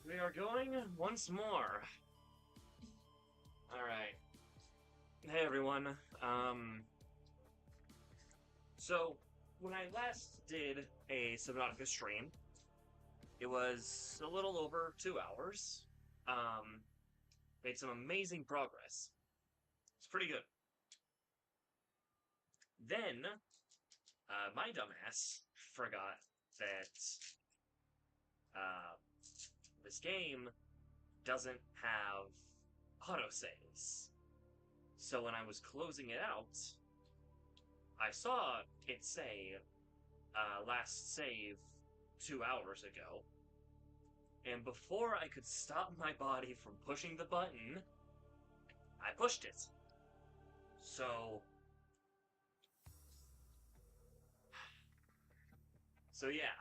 We are going once more. Alright. Hey everyone. So when I last did a Subnautica stream, it was a little over 2 hours. Um, Made some amazing progress. It's pretty good. Then, my dumbass forgot that uh, this game doesn't have autosaves. So when I was closing it out, I saw it say last save 2 hours ago, and before I could stop my body from pushing the button, I pushed it. So yeah.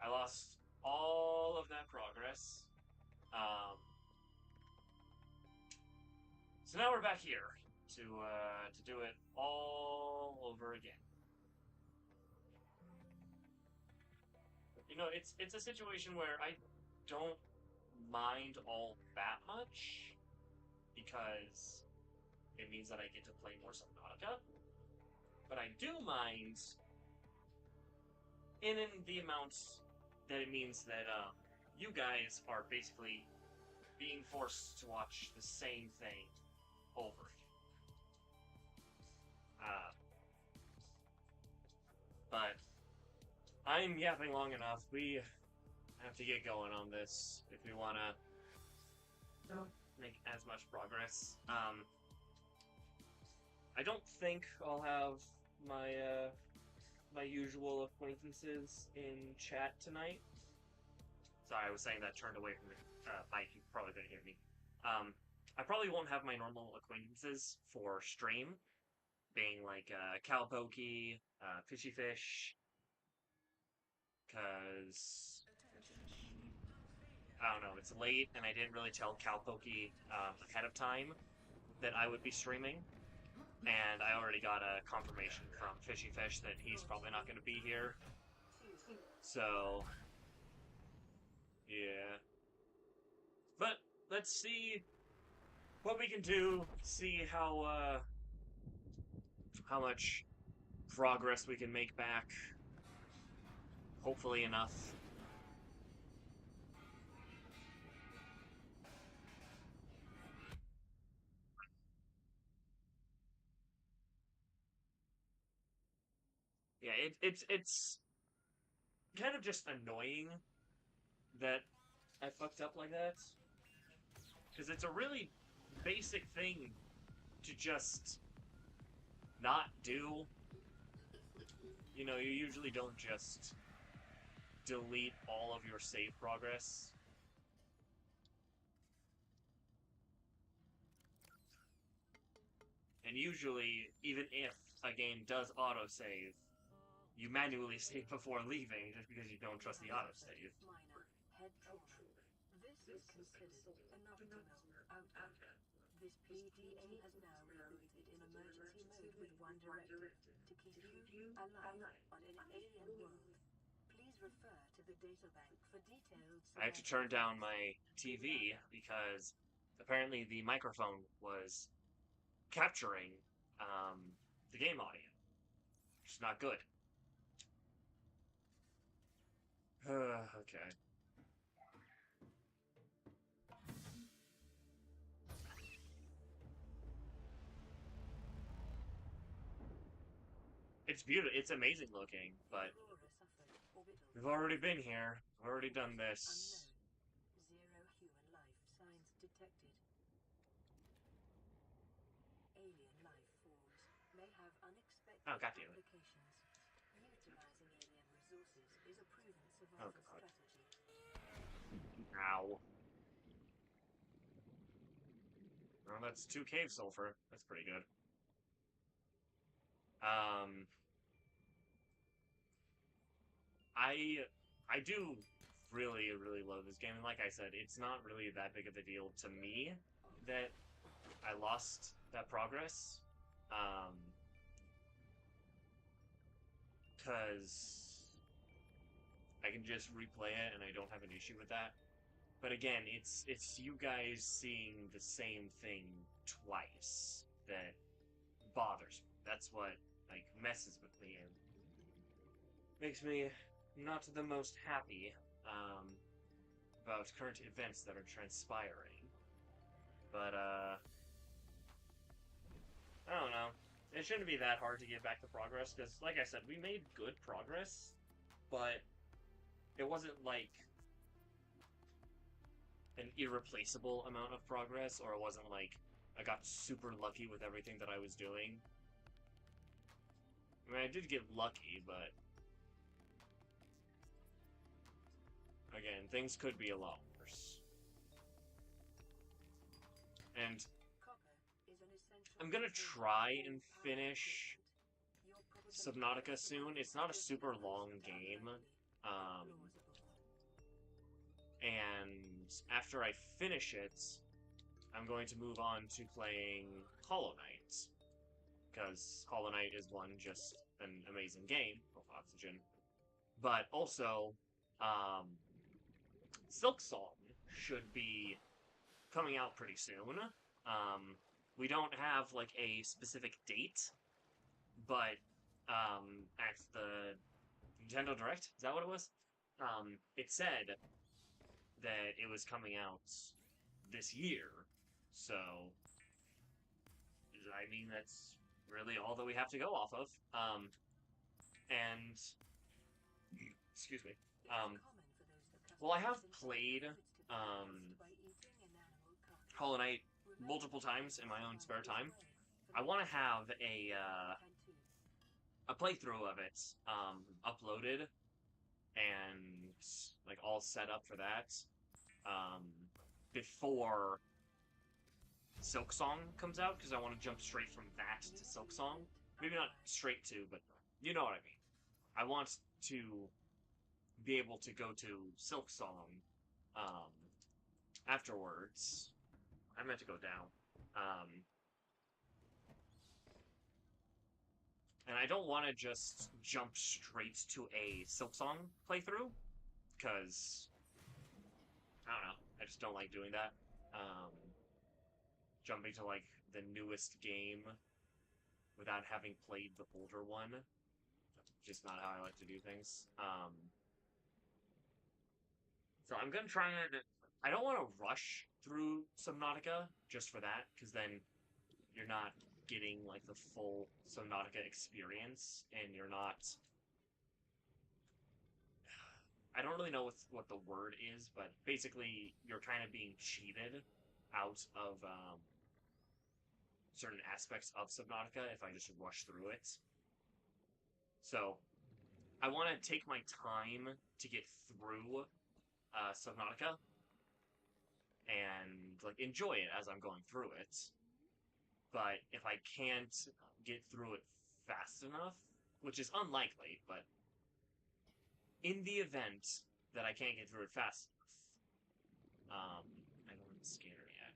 I lost all of that progress. So now we're back here to do it all over again. You know, it's a situation where I don't mind all that much because it means that I get to play more Subnautica. But I do mind in the amounts that it means that you guys are basically being forced to watch the same thing over again. But I'm yapping long enough. We have to get going on this if we want to make as much progress. I don't think I'll have my my usual acquaintances in chat tonight. Sorry, I was saying that turned away from the mic. You probably couldn't hear me. I probably won't have my normal acquaintances for stream, being like Cowpokey, Fishy Fish, because I don't know, it's late and I didn't really tell Cowpokey ahead of time that I would be streaming. And I already got a confirmation from Fishy Fish that he's probably not going to be here. So, yeah. But let's see what we can do. See how much progress we can make back. Hopefully enough. Yeah, it's kind of just annoying that I fucked up like that. Because it's a really basic thing to just not do. You know, you usually don't just delete all of your save progress. And usually, even if a game does autosave, you manually save before leaving just because you don't trust the autosave. This is considered an optimal outcome. This PDA has now rebooted in emergency mode with one directive: to keep you alive on an alien world. Please refer to the databank for detailed. I have to turn down my TV because apparently the microphone was capturing the game audio, which is not good. Okay. It's beautiful. It's amazing looking, but we've already been here. We've already done this. Zero human life signs detected. Alien life forms may have unexpected applications. Utilizing alien resources is a proven survival strategy. Ow. Well, that's 2 cave sulfur. That's pretty good. I do really, really love this game, and like I said, it's not really that big of a deal to me that I lost that progress. because I can just replay it and I don't have an issue with that. But again, it's you guys seeing the same thing twice that bothers me. That's what like messes with me and makes me not the most happy about current events that are transpiring. But I don't know. It shouldn't be that hard to get back to progress because, like I said, we made good progress, but it wasn't like an irreplaceable amount of progress, or it wasn't like I got super lucky with everything that I was doing. I mean, I did get lucky, but again, things could be a lot worse. And I'm gonna try and finish Subnautica soon. It's not a super long game. And after I finish it, I'm going to move on to playing Hollow Knight. Because Hollow Knight is one, just an amazing game of Oxygen. But also, Silk Song should be coming out pretty soon. We don't have like a specific date, but at the Nintendo Direct, is that what it was? It said that it was coming out this year. So, I mean, that's really all that we have to go off of. And, excuse me. Well, I have played Hollow Knight multiple times in my own spare time. I want to have a playthrough of it uploaded and like all set up for that before Silk Song comes out, because I want to jump straight from that to Silk Song. Maybe not straight to, but you know what I mean. I want to be able to go to Silk Song afterwards. I meant to go down. And I don't want to just jump straight to a Silk Song playthrough, because I don't know. I just don't like doing that. Jumping to like the newest game without having played the older one. Just not how I like to do things. So I'm gonna try and I don't want to rush through Subnautica just for that, because then you're not getting like the full Subnautica experience, and you're not. I don't really know what the word is, but basically you're kind of being cheated out of certain aspects of Subnautica if I just rush through it. So I want to take my time to get through Subnautica and like enjoy it as I'm going through it. But if I can't get through it fast enough, which is unlikely, but in the event that I can't get through it fast enough, I don't want to scare yet.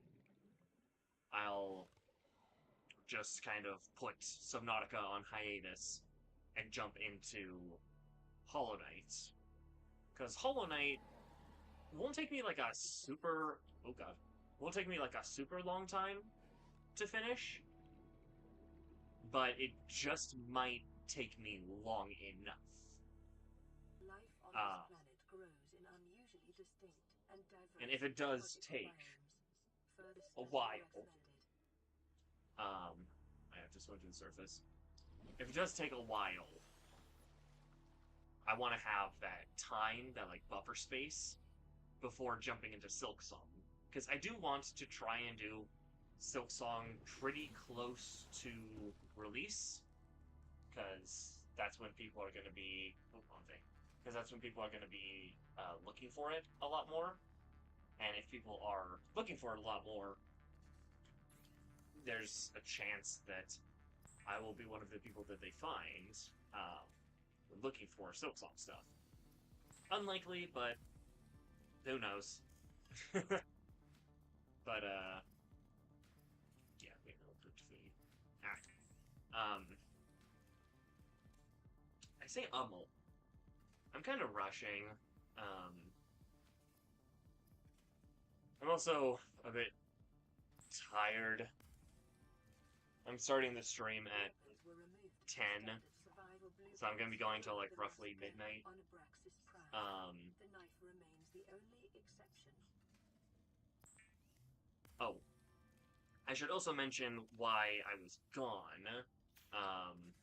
I'll just kind of put Subnautica on hiatus and jump into Hollow Knight. Because Hollow Knight won't take me like a super... Oh god. Won't take me like a super long time to finish. But it just might take me long enough. Life on this planet grows in unusually distinct and diverse And if it does take a while, I have to swim to the surface. If it does take a while, I want to have that time, that like buffer space, before jumping into Silk Song. Because I do want to try and do Silk Song pretty close to release, because that's when people are going to be... Because that's when people are going to be looking for it a lot more. And if people are looking for it a lot more, there's a chance that I will be one of the people that they find looking for Silk Song stuff. Unlikely, but who knows. But, yeah, wait, no, food. say I'm kind of rushing. Um, I'm also a bit tired. I'm starting the stream at 10, so I'm gonna be going till like roughly midnight. Um, The knife remains the only exception. oh, I should also mention why I was gone. Um,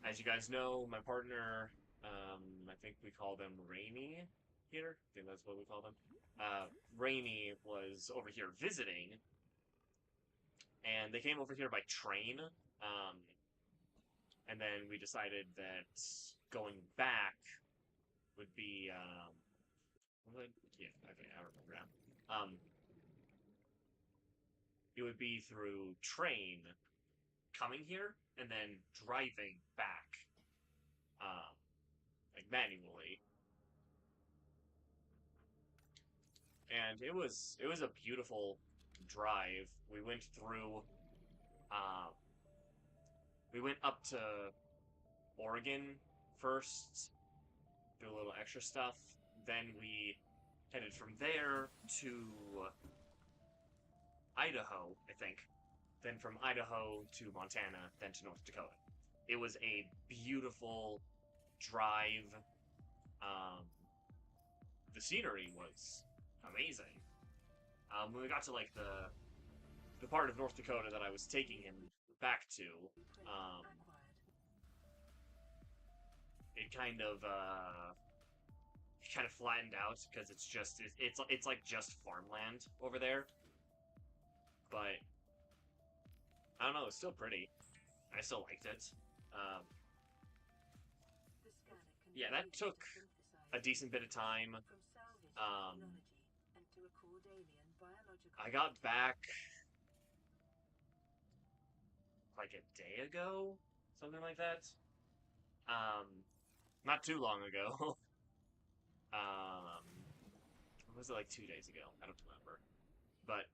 as you guys know, my partner, I think we called him Rainy here. I think that's what we called him. Rainy was over here visiting, and they came over here by train. Um, and then we decided that going back would be, yeah, okay, I remember now. It would be through train coming here and then driving back, um, like manually. And it was a beautiful drive. Uh, we went up to Oregon first, do a little extra stuff. Then we headed from there to Idaho, I think. Then from Idaho to Montana, then to North Dakota. It was a beautiful drive. Um, the scenery was amazing. When we got to like the part of North Dakota that I was taking him back to, um, it kind of flattened out because it's like just farmland over there. But I don't know, it's still pretty. I still liked it. Um, yeah, that took a decent bit of time. I got back like a day ago, something like that. Not too long ago. Was it like 2 days ago? I don't remember. But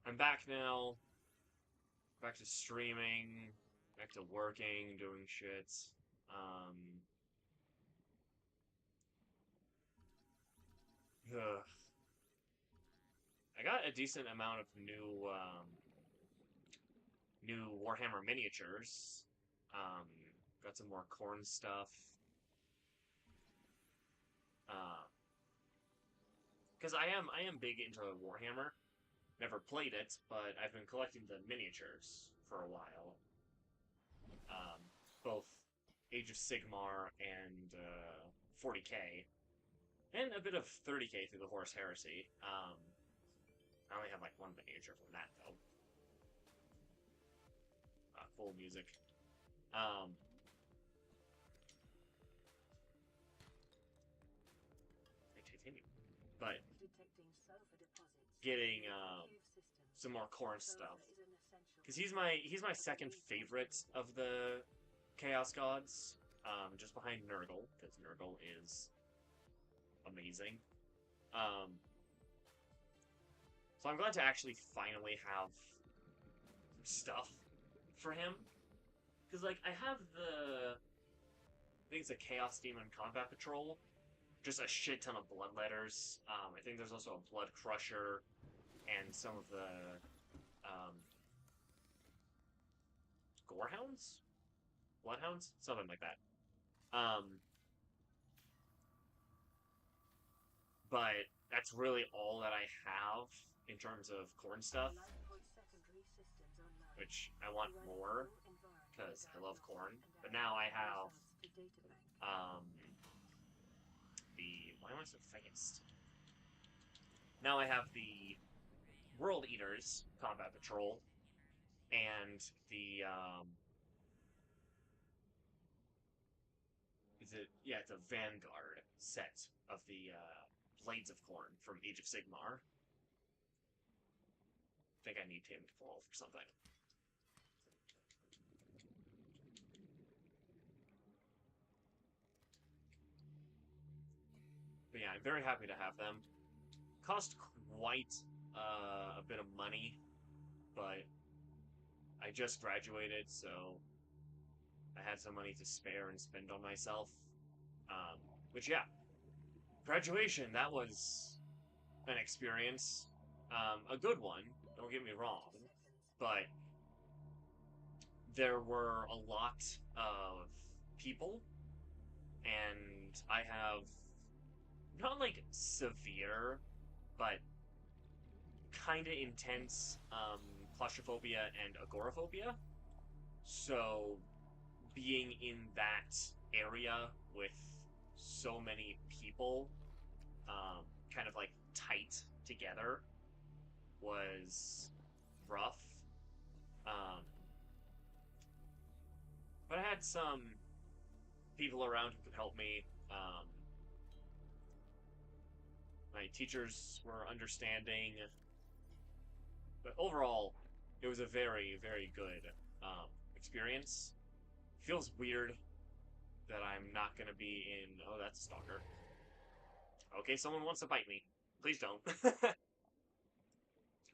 I'm back now, back to streaming, back to working, doing shit. Um, ugh. I got a decent amount of new Warhammer miniatures. Um, got some more corn stuff. Because I am big into Warhammer. Never played it, but I've been collecting the miniatures for a while. Um, both Age of Sigmar and 40k, and a bit of 30k through the Horus Heresy. I only have like one miniature from that though. Full music. Titanium. But getting some more corn stuff because he's my second favorite of the Chaos Gods, just behind Nurgle because Nurgle is amazing. So I'm glad to actually finally have stuff for him because like I have I think it's a Chaos Demon Combat Patrol, just a shit ton of bloodletters. I think there's also a Blood Crusher and some of the Gorehounds, Bloodhounds, something like that. But that's really all that I have in terms of corn stuff, which I want more because I love corn. But now I have why am I so fast? Now I have the World Eaters Combat Patrol and the it's a Vanguard set of the Blades of Corn from Age of Sigmar. I think I need him to fall for something. But yeah, I'm very happy to have them. Cost quite a bit of money, but I just graduated, so I had some money to spare and spend on myself. Um, which, yeah, graduation, that was an experience. A good one, don't get me 30 wrong, seconds. but there were a lot of people, and I have not like severe, but kind of intense claustrophobia and agoraphobia. So being in that area with so many people, kind of like tight together, was rough. Um, but I had some people around who could help me. My teachers were understanding, but overall, it was a very, very good experience. Feels weird that I'm not going to be in. Oh, that's a stalker. Okay, someone wants to bite me. Please don't.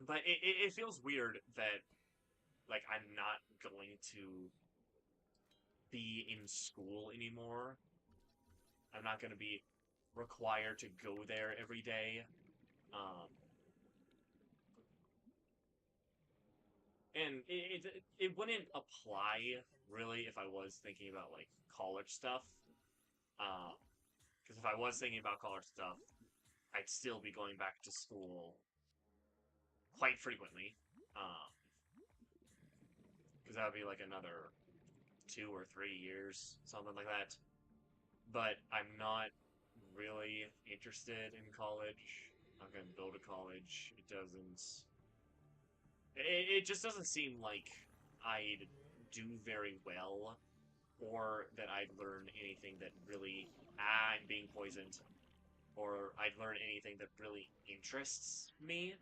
But it feels weird that like I'm not going to be in school anymore. I'm not going to be required to go there every day. Um, and it wouldn't 30 apply seconds. really if I was thinking about like college stuff. Because if I was thinking about college stuff, I'd still be going back to school quite frequently. Because that would be like another 2 or 3 years, something like that. But I'm not really interested in college. I'm gonna go to college. It just doesn't seem like I'd do very well, or that I'd learn anything that really, I'm being poisoned, or I'd learn anything that really interests me,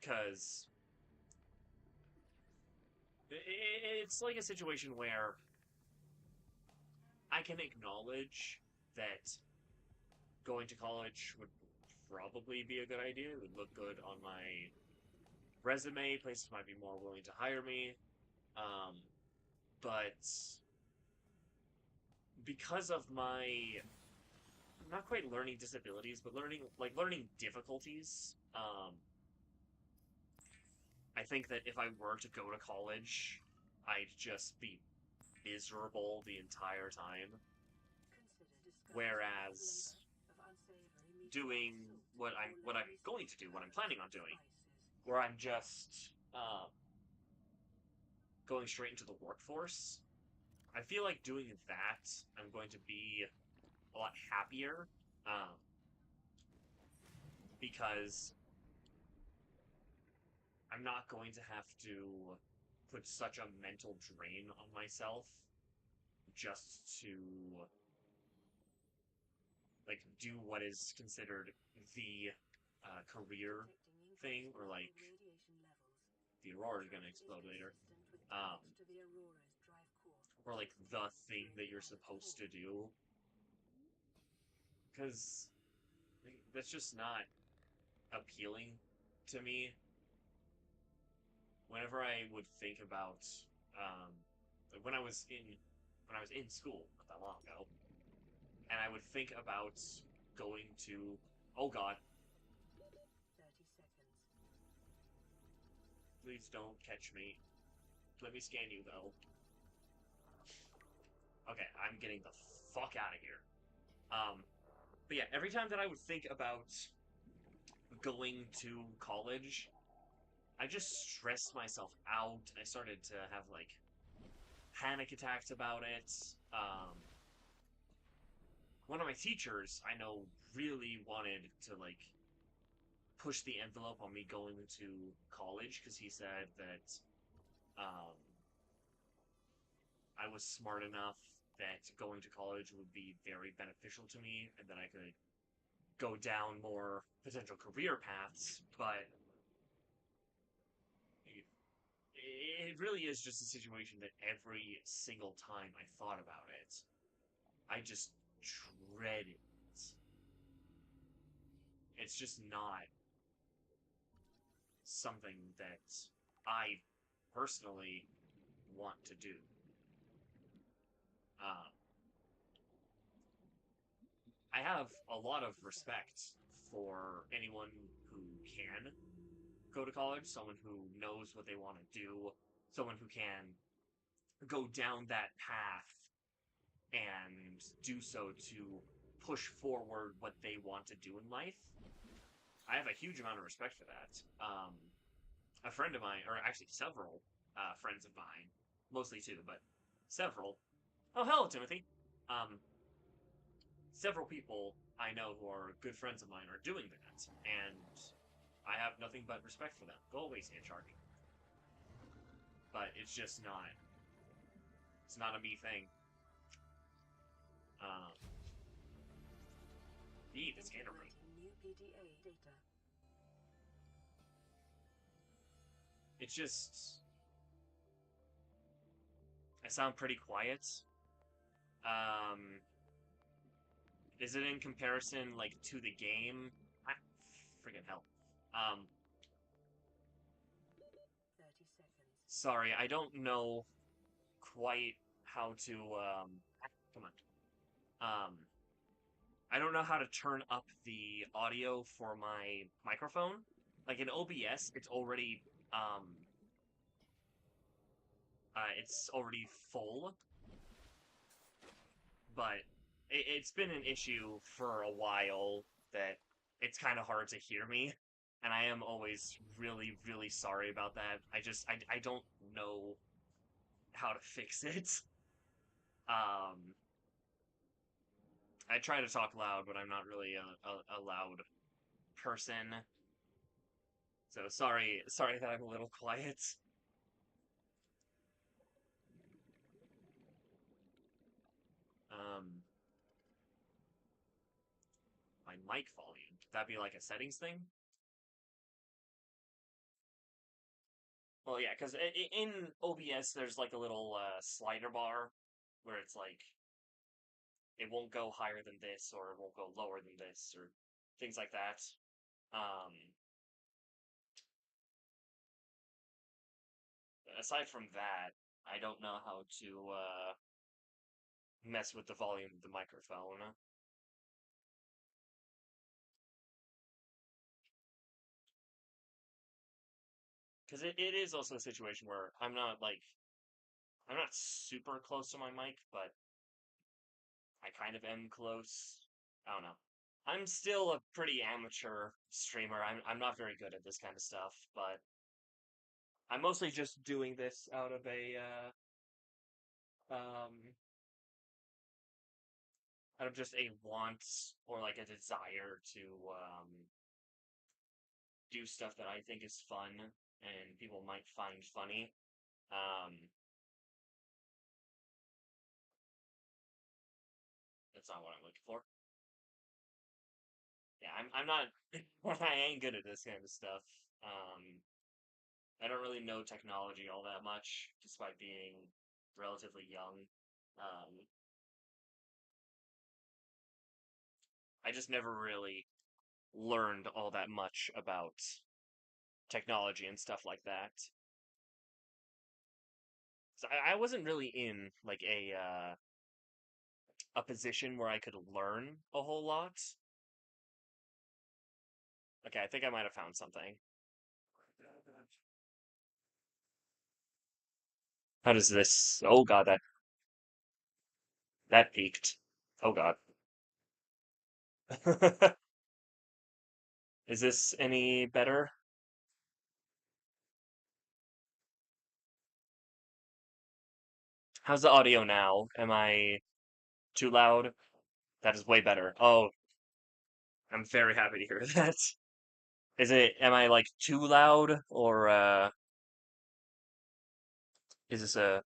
because it's like a situation where I can acknowledge that going to college would probably be a good idea. It would look good on my resume. Places might be more willing to hire me. Um, but because of my not quite learning disabilities, but learning difficulties, I think that if I were to go to college, I'd just be miserable the entire time. Consider disguising the Whereas flavor of unsavory doing meat salt what or I'm lightly going to seasoned do, what I'm herbs planning on and doing, spices. where I'm just going straight into the workforce, I feel like doing that, I'm going to be a lot happier, um, because I'm not going to have to put such a mental drain on myself just to like do what is considered the career Detecting thing, increased or like local radiation levels. the aurora is going to Drone is explode later, consistent with um, damage to the Aurora's drive core, or like the thing obscuring that you're pilot's supposed to core. do, because that's just not appealing to me. Whenever I would think about um, when I was in school not that long ago, and I would think about going to, oh god, 30 seconds. please don't catch me. Let me scan you though. Okay, I'm getting the fuck out of here. Um, but yeah, every time that I would think about going to college, I just stressed myself out. I started to have like panic attacks about it. One of my teachers I know really wanted to like push the envelope on me going to college because he said that um, I was smart enough that going to college would be very beneficial to me and that I could go down more potential career paths. But it really is just a situation that every single time I thought about it, I just dread it. It's just not something that I personally want to do. Uh, I have a lot of respect for anyone who can go to college, someone who knows what they want to do, someone who can go down that path and do so to push forward what they want to do in life. I have a huge amount of respect for that. A friend of mine, or actually several friends of mine, mostly two, but several. Oh, hello, Timothy. Um, Several people I know who are good friends of mine are doing that, and I have nothing but respect for them. Go away, Sand Shark. But it's just not. It's not a me thing. Um, the scanner room. Implementing new PDA data. It's just. I sound pretty quiet. Um, is it in comparison like to the game? Ah, friggin' hell. Um, 30 seconds. Sorry, I don't know quite how to. Come on. I don't know how to turn up the audio for my microphone. Like in OBS, it's already full, but it's been an issue for a while that it's kind of hard to hear me, and I am always really, really sorry about that. I don't know how to fix it. Um, I try to talk loud, but I'm not really a loud person. So sorry that I'm a little quiet. Um, my mic volume. Could that be like a settings thing? Well, yeah, because in OBS there's like a little slider bar where it's like it won't go higher than this or it won't go lower than this or things like that. Um, Aside from that, I don't know how to mess with the volume of the microphone because it is also a situation where I'm not super close to my mic, but I kind of am close. I don't know. I'm still a pretty amateur streamer. I'm not very good at this kind of stuff, but I'm mostly just doing this out of a out of just a want or like a desire to do stuff that I think is fun and people might find funny. Um, that's not what I'm looking for. Yeah, I'm not. I ain't good at this kind of stuff. Um, I don't really know technology all that much, despite being relatively young. Um, I just never really learned all that much about technology and stuff like that. So I wasn't really in like a position where I could learn a whole lot. Okay, I think I might have found something. How does this? Oh god, that peaked. Oh god. Is this any better? How's the audio now? Am I too loud? That is way better. Oh, I'm very happy to hear that. Am I like too loud or is this a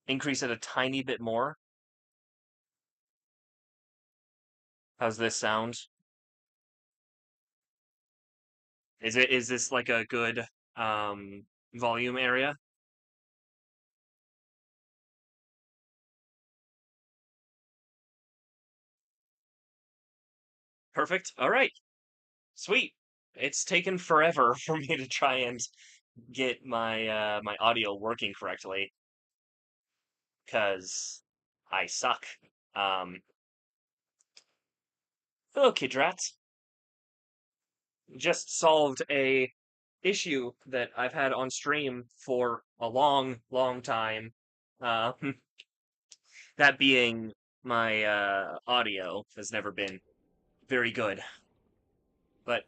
increase it a tiny bit more? How's this sound? Is this like a good um volume area? Perfect. All right. Sweet. It's taken forever for me to try and get my audio working correctly, cause I suck. Um, Hello, Kidrat. Just solved a issue that I've had on stream for a long, long time. Uh, that being my audio has never been very good. But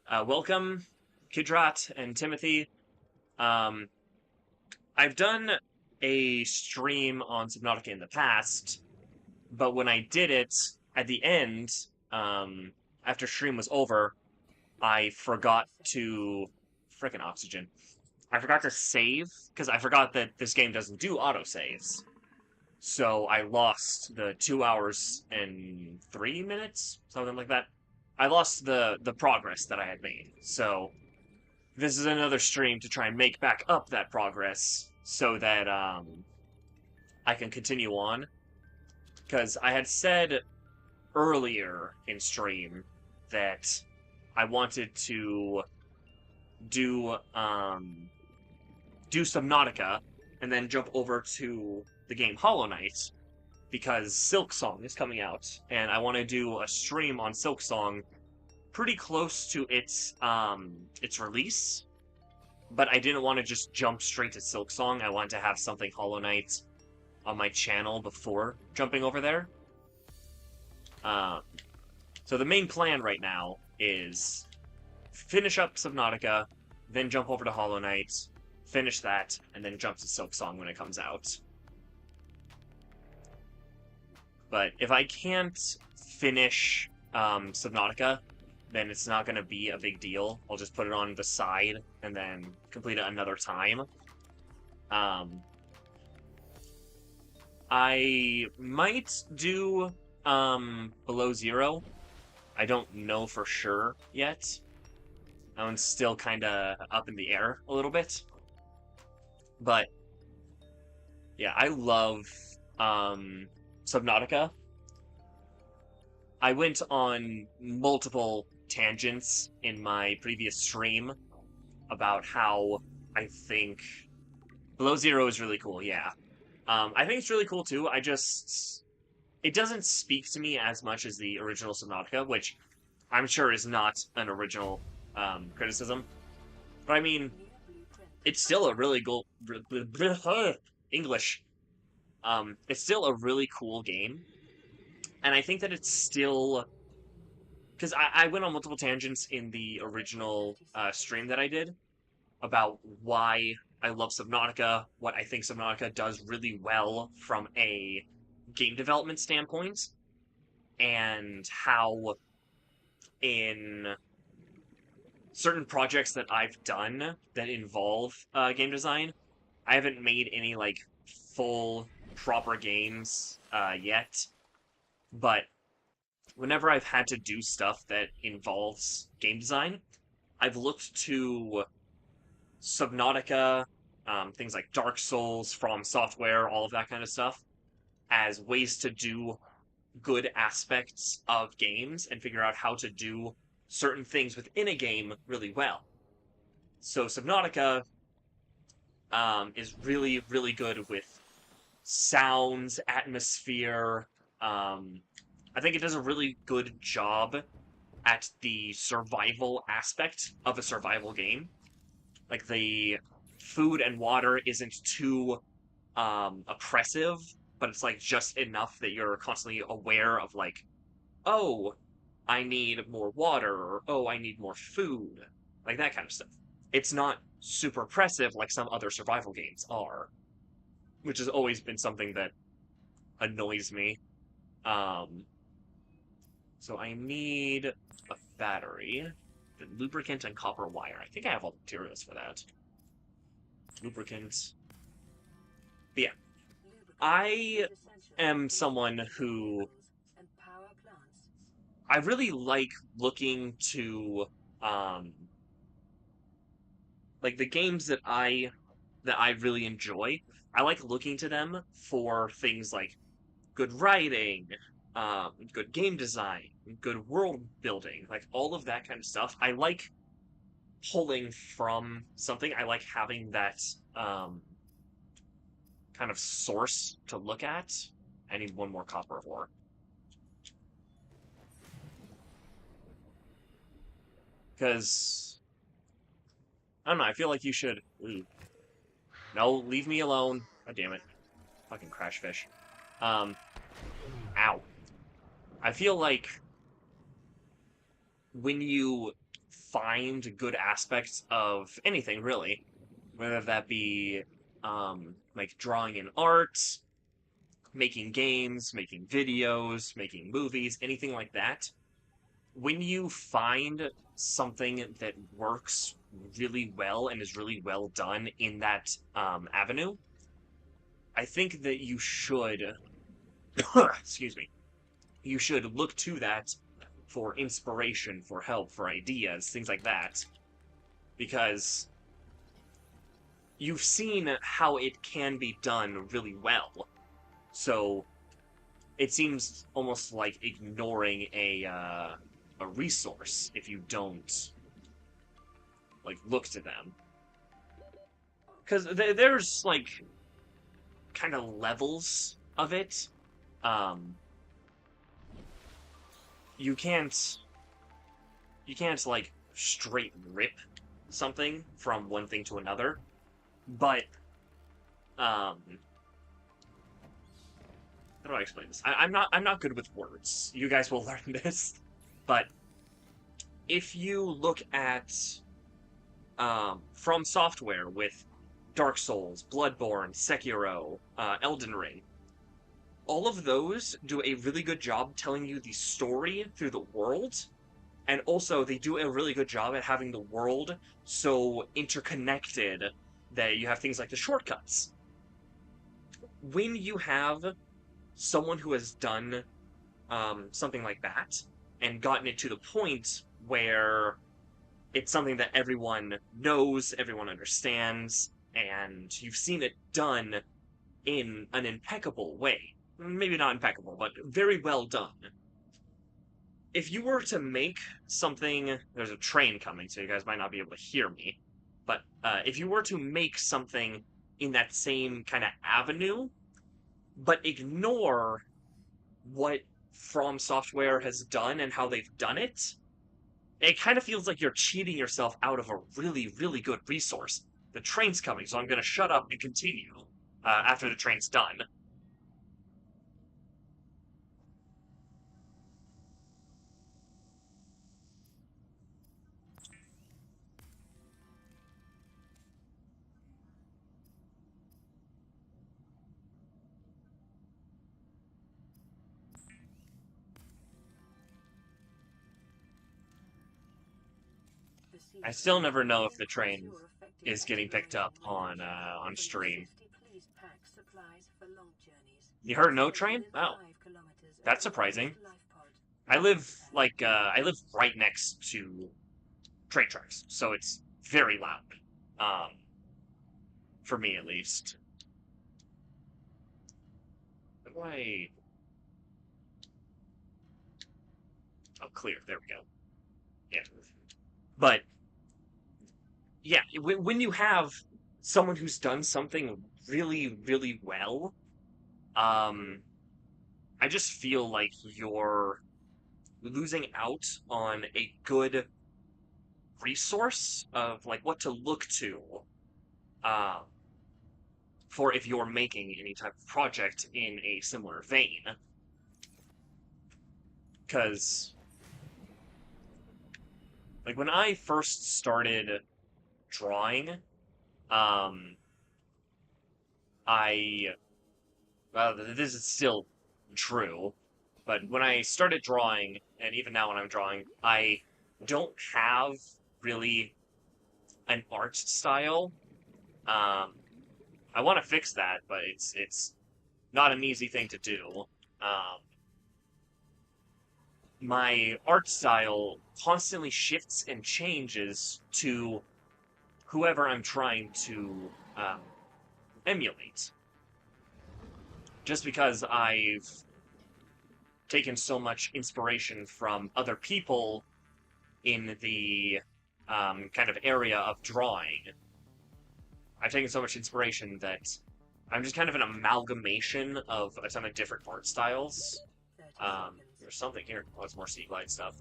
welcome, Kidrat and Timothy. Um, I've done a stream on Subnautica in the past, but when I did it at the end, um, after stream was over, I forgot 30 seconds. to frickin' oxygen. I forgot to save because I forgot that this game doesn't do autosaves. So I lost the 2 hours and 3 minutes, something like that. I lost the progress that I had made. So this is another stream to try and make back up that progress so that I can continue on. Because I had said earlier in stream that I wanted to do do Subnautica and then jump over to the game Hollow Knight because Silk Song is coming out, and I want to do a stream on Silk Song pretty close to its release. But I didn't want to just jump straight to Silk Song. I wanted to have something Hollow Knight on my channel before jumping over there. Um, so the main plan right now is finish up Subnautica, then jump over to Hollow Knight, finish that, and then jump to Silk Song when it comes out. But if I can't finish Subnautica, then it's not going to be a big deal. I'll just put it on the side and then complete it another time. Um, I might do Below Zero. I don't know for sure yet. That one's still kind of up in the air a little bit. But yeah, I love Subnautica. I went on multiple tangents in my previous stream about how I think Below Zero is really cool. Yeah, I think it's really cool too. It doesn't speak to me as much as the original Subnautica, which I'm sure is not an original criticism. But I mean, New blueprint. it's still a really cool English. It's still a really cool game, and I think that it's still because I went on multiple tangents in the original 30 seconds. stream that I did about why I love Subnautica, what I think Subnautica does really well from a game development standpoint, and how in certain projects that I've done that involve game design, I haven't made any like full proper games yet, but whenever I've had to do stuff that involves game design, I've looked to Subnautica, things like Dark Souls, From Software, all of that kind of stuff, as ways to do good aspects of games and figure out how to do certain things within a game really well. So Subnautica is really, really good with sounds, atmosphere. I think it does a really good job at the survival aspect of a survival game. Like the food and water isn't too oppressive, but it's like just enough that you're constantly aware of like, oh, I need more water, or oh, I need more food, like that kind of stuff. It's not super oppressive like some other survival games are, which has always been something that annoys me. Um, so I need a battery, lubricant, and copper wire. I think I have all the materials for that. Lubricant. But yeah, Lubricant I is essential am for someone making who vehicles and power plants. I really like looking to um like the games that I really enjoy. I like looking to them for things like good writing, good game design, good world building, like all of that kind of stuff. I like pulling from something. I like having that um kind of source to look at I need one more copper ore. Because, I don't know, I feel like you should... Ooh. No, leave me alone. God damn it. Fucking crash fish. Um, ow. I feel like when you find good aspects of anything, really, whether that be, like drawing in art, making games, making videos, making movies, anything like that, when you find something that works really well and is really well done in that avenue, I think that you should, excuse me, you should look to that for inspiration, for help, for ideas, things like that, because you've seen how it can be done really well. So it seems almost like ignoring a resource if you don't like look to them, because there's like kind of levels of it. Um, you can't like straight rip something from one thing to another, but um, how do I explain this? I'm not good with words. You guys will learn this, but if you look at From Software with Dark Souls, Bloodborne, Sekiro, Elden Ring, all of those do a really good job telling you the story through the world, and also they do a really good job at having the world so interconnected that you have things like the shortcuts. When you have someone who has done something like that and gotten it to the point where it's something that everyone knows, everyone understands, and you've seen it done in an impeccable way. Maybe not impeccable, but very well done. If you were to make something, there's a train coming, so you guys might not be able to hear me, but if you were to make something in that same kind of avenue, but ignore what From Software has done and how they've done it, it kind of feels like you're cheating yourself out of a really, really good resource. The train's coming, so I'm going to shut up and continue after the train's done. I still never know if the train is getting picked up on stream. You heard no train? Oh, that's surprising. I live right next to train tracks, so it's very loud. Um, for me at least. How do I? Oh, clear. There we go. Yeah, but yeah, when you have someone who's done something really, really well, um, I just feel like you're losing out on a good resource of like what to look to uh, for if you're making any type of project in a similar vein. Because like when I first started drawing, um, I this is still true, but when I started drawing, and even now when I'm drawing, I don't have really an art style. Um, I want to fix that, but it's not an easy thing to do. Um, my art style constantly shifts and changes to whoever I'm trying to emulate. Just because I've taken so much inspiration from other people in the kind of area of drawing. I've taken so much inspiration that I'm just kind of an amalgamation of a ton of different art styles. 30 seconds. There's something here. Oh, it's more sea glide stuff.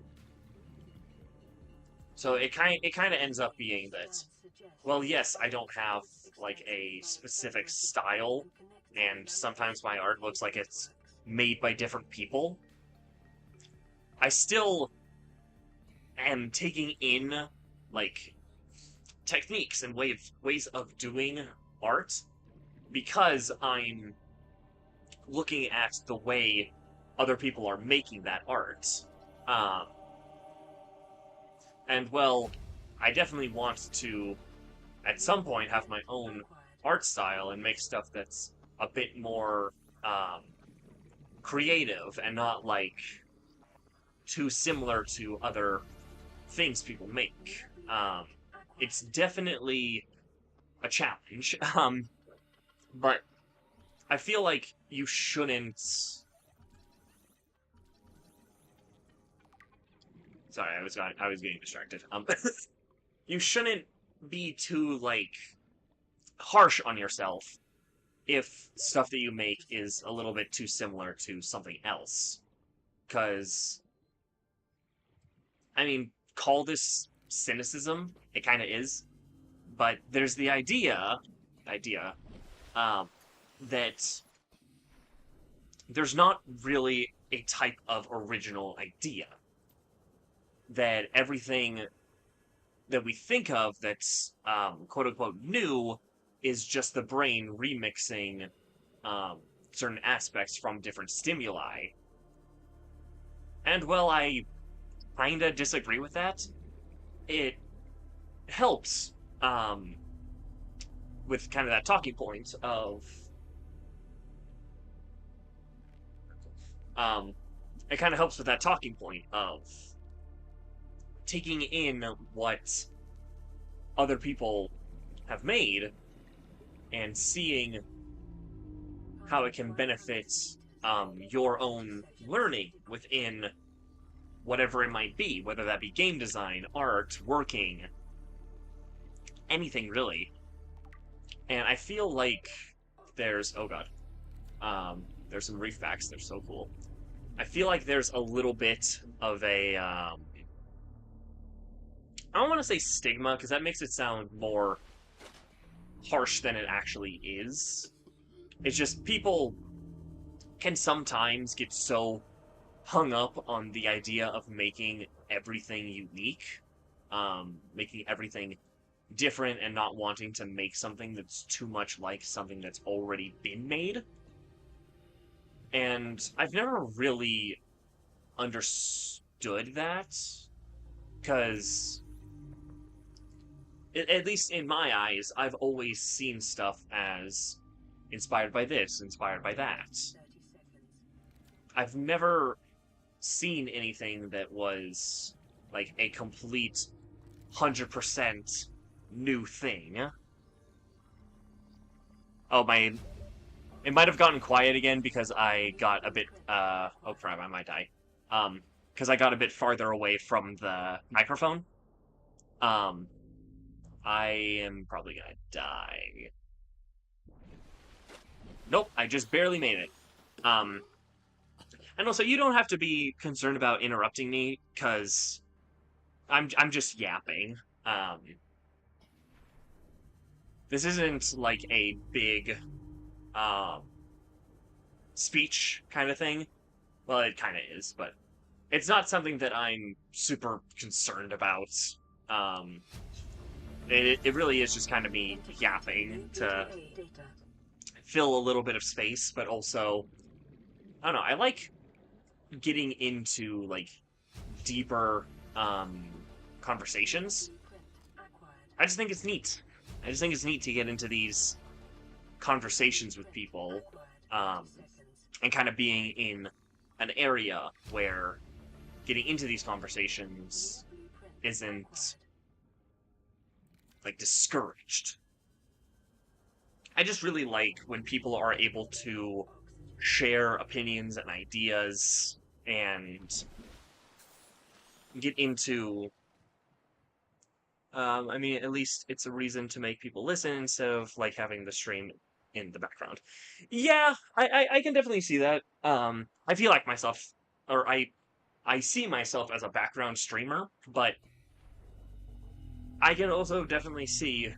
So it kind of ends up being that. Scans suggest Well, yes, I don't have Recouping like extends a the life specific cycle of the brain style, and connects it and with other sometimes my art looks like brain it's networks. made by different people. I still am taking in like techniques and ways of doing art because I'm looking at the way other people are making that art. Um, and well, I definitely want to at some point have my own Acquired. art style and make stuff that's a bit more um, creative and not like too similar to other things people make. Um, it's Acquired. definitely a challenge, but I feel like you shouldn't. Sorry, I was getting distracted. You shouldn't be too like harsh on yourself if stuff that you make is a little bit too similar to something else. Because I mean, call this cynicism. It kind of is, but there's the idea, um, that there's not really a type of original idea. That everything that we think of that's quote unquote new is just the brain remixing um, certain aspects from different stimuli. And well, I kinda disagree with that. It helps with kind of that talking point of um, it kind of helps with that talking point of taking in what other people have made and seeing how it can 100 benefit meters. your 30 own seconds. learning within whatever it might be, whether that be game design, art, working, anything really. And I feel like there's oh god, there's some reef backs. They're so cool. I feel like there's a little bit of a I don't want to say stigma because that makes it sound more harsh than it actually is. It's just people can sometimes get so hung up on the idea of making everything unique, making everything different and not wanting to make something that's too much like something that's already been made. And I've never really understood that because at least in my eyes, I've always seen stuff as inspired by this, inspired by that. 30 seconds. I've never seen anything that was like a complete 100% new thing. Oh, my. It might have gotten quiet again because I got a bit. Oh crap, I might die. Because I got a bit farther away from the microphone. Um, I am probably gonna die. Nope, I just barely made it. Um, and also you don't have to be concerned about interrupting me because I'm just yapping. Um, this isn't like a big um speech kind of thing. Well, it kind of is, but it's not something that I'm super concerned about. Um, it really is just kind of me Integrating yapping new to PDA data. fill a little bit of space, but also I don't know. I like getting into like deeper conversations. Blueprint acquired. I just think it's neat. I just think it's neat to get into these conversations with Blueprint people acquired. um, 30 seconds. and kind of being in an area where getting into these New conversations blueprint isn't acquired. like discouraged. I just really like when people are able to Oxygen. share opinions and ideas and get into I mean, at least it's a reason to make people listen instead of like having the stream in the background. Yeah, I can definitely see that. I feel like myself, or I see myself as a background streamer, but I can also definitely see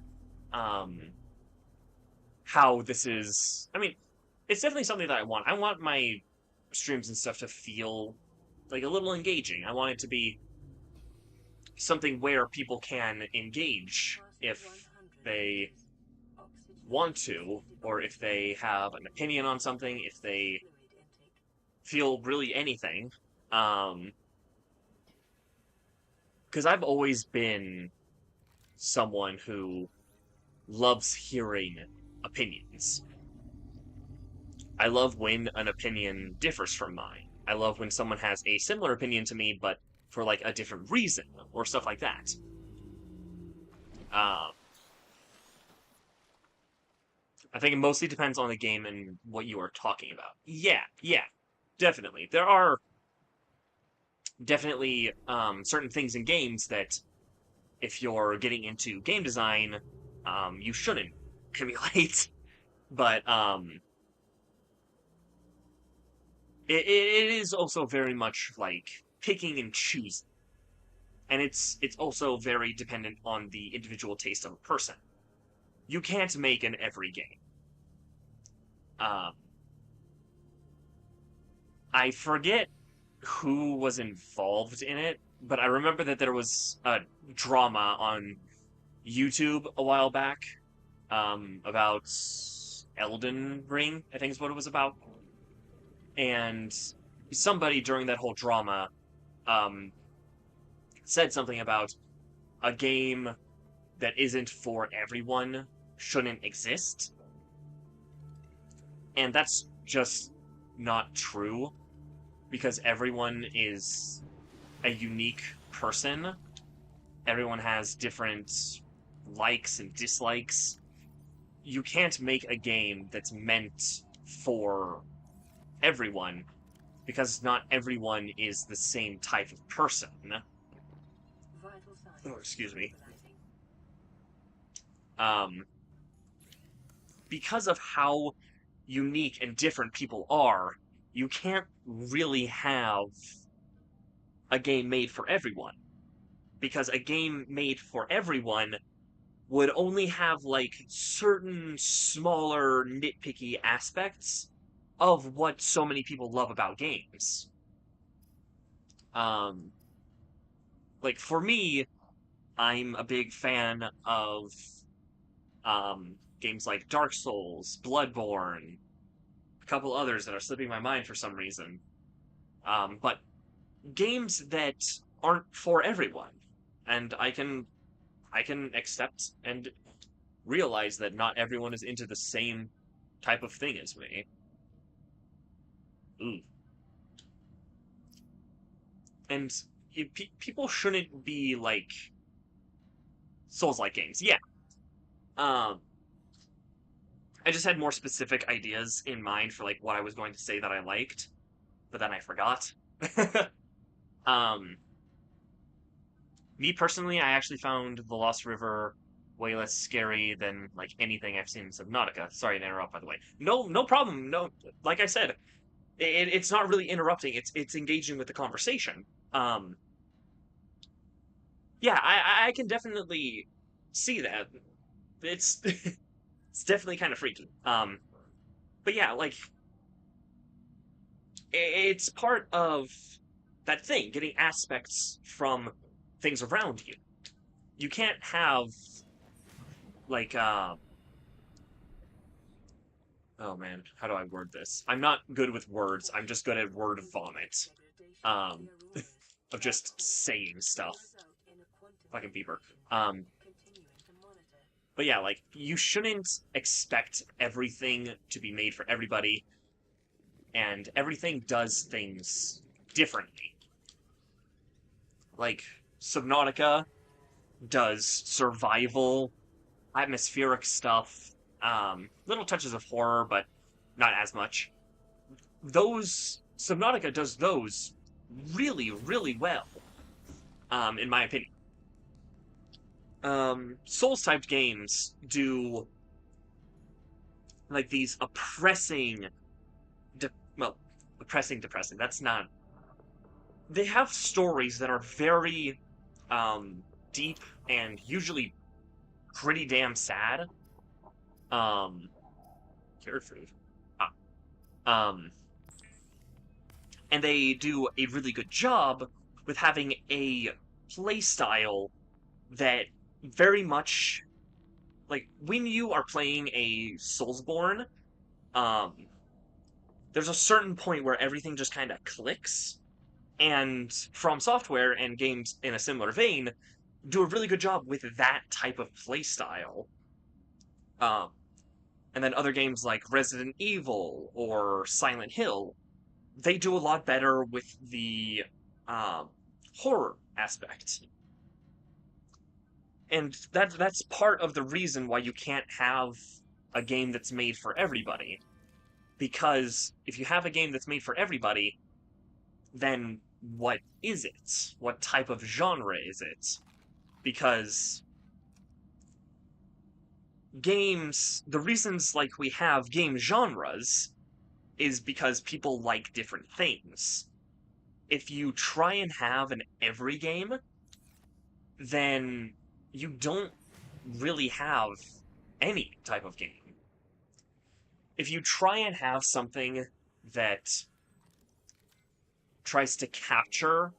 um how this is. I mean, it's definitely something that I want. I want my streams and stuff to feel like a little engaging. I want it to be something where people can engage Passing if 100 they meters. Oxygen want to, or if they have an opinion on something, if they fluid intake. feel really anything. Um, because I've always been someone who loves hearing opinions. I love when an opinion differs from mine. I love when someone has a similar opinion to me, but for like a different reason or stuff like that. Um, I think it mostly depends on the game and what you are talking about. Yeah, yeah, definitely. There are definitely certain things in games that if you're getting into game design, you shouldn't emulate. But it is also very much like picking and choosing, and it's also very dependent on the individual taste of a person. You can't make in every game. Um, I forget who was involved in it, but I remember that there was a drama on YouTube a while back about Elden Ring, I think is what it was about. And somebody during that whole drama um, said something about a game that isn't for everyone shouldn't exist. And that's just not true because everyone is a unique person. Everyone has different likes and dislikes. You can't make a game that's meant for everyone because not everyone is the same type of person. Vital Oh, signs excuse me. stabilizing. Um, because of how unique and different people are, you can't really have a game made for everyone. Because a game made for everyone would only have like certain smaller nitpicky aspects of what so many people love about games. Um, like for me, I'm a big fan of games like Dark Souls, Bloodborne, a couple others that are slipping my mind for some reason. But games that aren't for everyone, and I can accept and realize that not everyone is into the same type of thing as me. Ooh. And people shouldn't be like Souls-like games. Yeah. Um, I just had more specific ideas in mind for like what I was going to say that I liked, but then I forgot. um, Me personally, I actually found The Lost River way less scary than like anything I've seen in Subnautica. Sorry to interrupt, by the way. No, no problem. No, like I said, it's not really interrupting. It's engaging with the conversation. Um, yeah, I can definitely see that. It's it's definitely kind of freaky. But yeah, like it's part of that thing, getting aspects from things around you. You can't have like oh man, how do I word this? I'm not good with words. I'm just good at word vomit. Degradation of Um, the aurora. of That's just cool. saying May stuff. result in a quantum Fucking leap. beeper. Um, Continuing to monitor. but yeah, like you shouldn't expect everything to be made for everybody, and everything does things differently. Like Subnautica does survival, atmospheric stuff, little touches of horror, but not as much. Those Subnautica does those really, really well, in my opinion. Souls typed games do like these oppressing, well, depressing. That's not. They have stories that are very deep and usually pretty damn sad. Um, cured food. Ah, Um, and they do a really good job with having a play style that very much like when you are playing a Soulsborne, um, there's a certain point where everything just kind of clicks. And From Software and games in a similar vein do a really good job with that type of play style. Um, and then other games like Resident Evil or Silent Hill, they do a lot better with the um, horror aspect. And that's part of the reason why you can't have a game that's made for everybody. Because if you have a game that's made for everybody, then what is it? What type of genre is it? Because games, the reasons like we have game genres is because people like different things. If you try and have an every game, then you don't really have any type of game. If you try and have something that tries to capture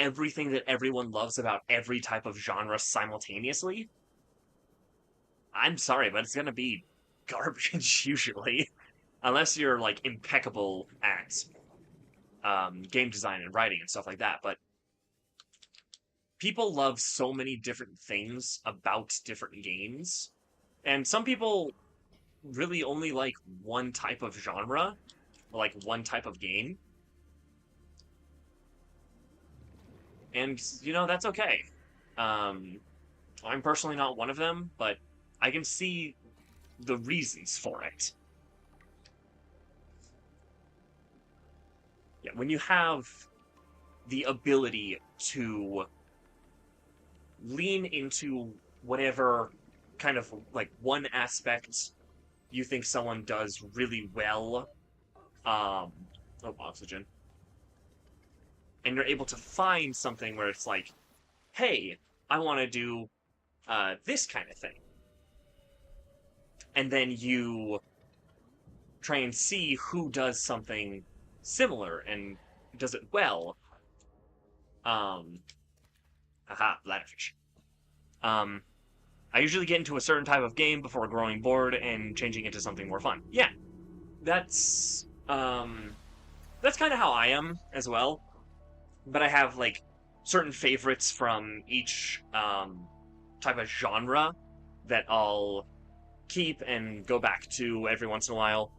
everything that everyone loves about every type of genre simultaneously, I'm sorry, but it's gonna be garbage usually, unless you're like impeccable at game design and writing and stuff like that. But people love so many different things about different games, and some people really only like one type of genre, or like one type of game, and that's okay. Um, I'm personally not one of them, but I can see the reasons for it. Yeah, when you have the ability to lean into whatever kind of like one aspect you think someone does really well, um, oh, oxygen, and you're able to find something where it's like, hey, I want to do this kind of thing, and then you try and see who does something similar and does it well. Um, Haha, bladderfish. Um, I usually get into a certain type of game before growing bored and changing into something more fun. Yeah, that's that's kind of how I am as well. But I have like certain favorites from each type of genre that I'll keep and go back to every once in a while.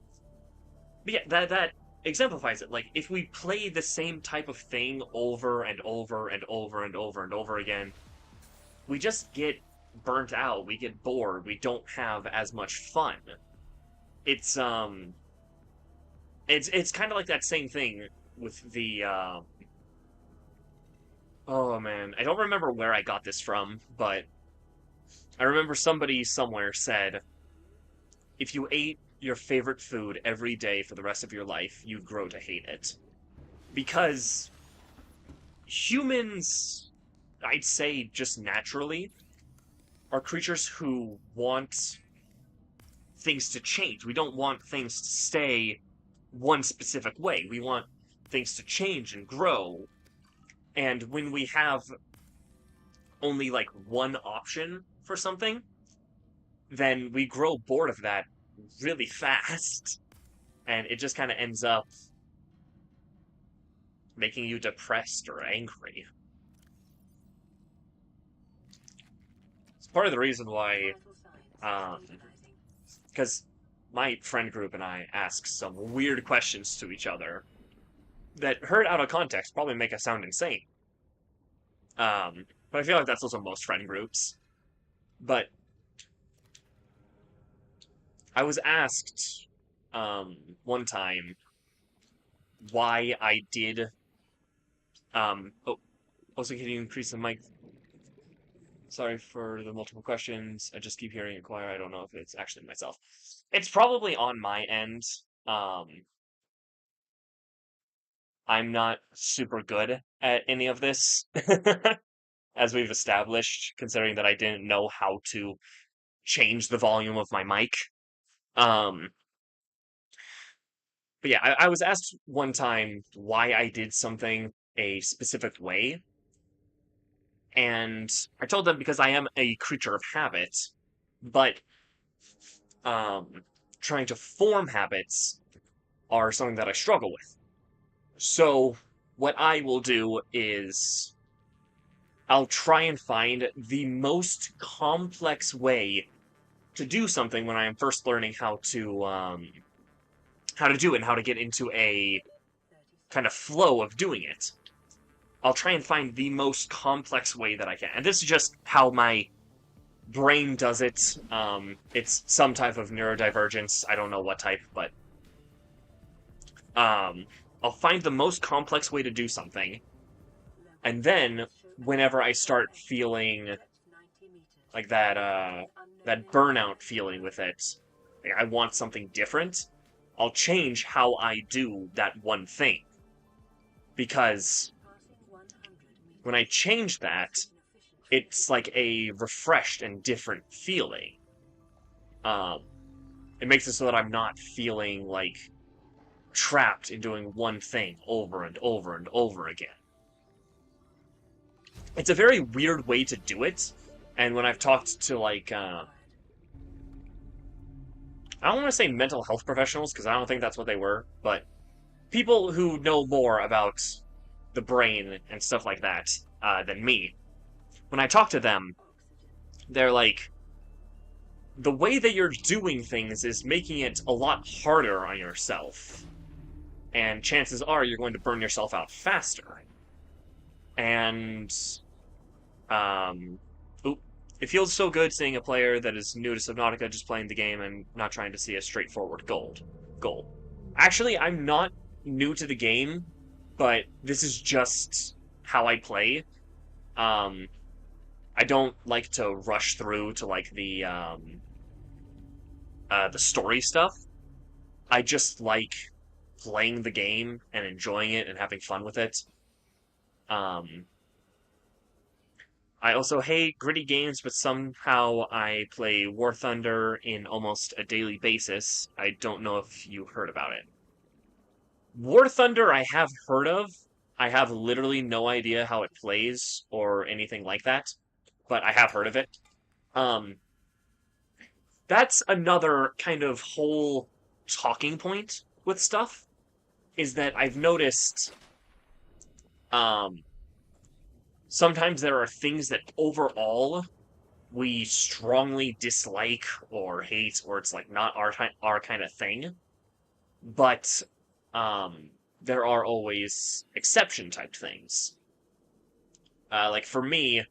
But yeah, that exemplifies it. Like if we play the same type of thing over and over and over and over and over again, we just get burnt out. We get bored. We don't have as much fun. It's it's kind of like that same thing with the oh man, I don't remember where I got this from, but I remember somebody somewhere said if you ate your favorite food every day for the rest of your life, you'd grow to hate it. Because humans, I'd say just naturally, are creatures who want things to change. We don't want things to stay one specific way. We want things to change and grow. And when we have only like one option for something, then we grow bored of that really fast. And it just kind of ends up making you depressed or angry. It's part of the reason why, Vital signs um, stabilizing. because my friend group and I ask some weird questions to each other that, heard out of context, probably make us sound insane. But I feel like that's also most friend groups. But I was asked one time why I did. Oh, also, can you increase the mic? Sorry for the multiple questions. I just keep hearing it quiet. I don't know if it's actually myself. It's probably on my end. Um, I'm not super good at any of this, as we've established, considering that I didn't know how to change the volume of my mic. Um, but yeah, I was asked one time why I did something a specific way, and I told them because I am a creature of habit, but um, trying to form habits are something that I struggle with. So, what I will do is I'll try and find the most complex way to do something when I am first learning how to do it and how to get into a kind of flow of doing it. I'll try and find the most complex way that I can. And this is just how my brain does it. It's some type of neurodivergence. I don't know what type, but um, I'll find the most complex way to do something. And then whenever I start feeling like that burnout feeling with it, like I want something different, I'll change how I do that one thing. Because when I change that, it's like a refreshed and different feeling. Um, it makes it so that I'm not feeling like trapped in doing one thing over and over and over again. It's a very weird way to do it, and when I've talked to I don't want to say mental health professionals because I don't think that's what they were, but people who know more about the brain and stuff like that than me, when I talk to them, they're like, the way that you're doing things is making it a lot harder on yourself. And chances are you're going to burn yourself out faster. And um, oop, it feels so good seeing a player that is new to Subnautica just playing the game and not trying to see a straightforward goal. Actually, I'm not new to the game, but this is just how I play. Um, I don't like to rush through to like the story stuff. I just like playing the game and enjoying it and having fun with it. Um, I also hate gritty games, but somehow I play War Thunder in almost a daily basis. I don't know if you heard about it. War Thunder, I have heard of. I have literally no idea how it plays or anything like that, but I have heard of it. Um, that's another kind of whole talking point with stuff, is that I've noticed um, sometimes there are things that overall we strongly dislike or hate, or it's like not our kind of thing. But um, there are always exception type things. Like for me,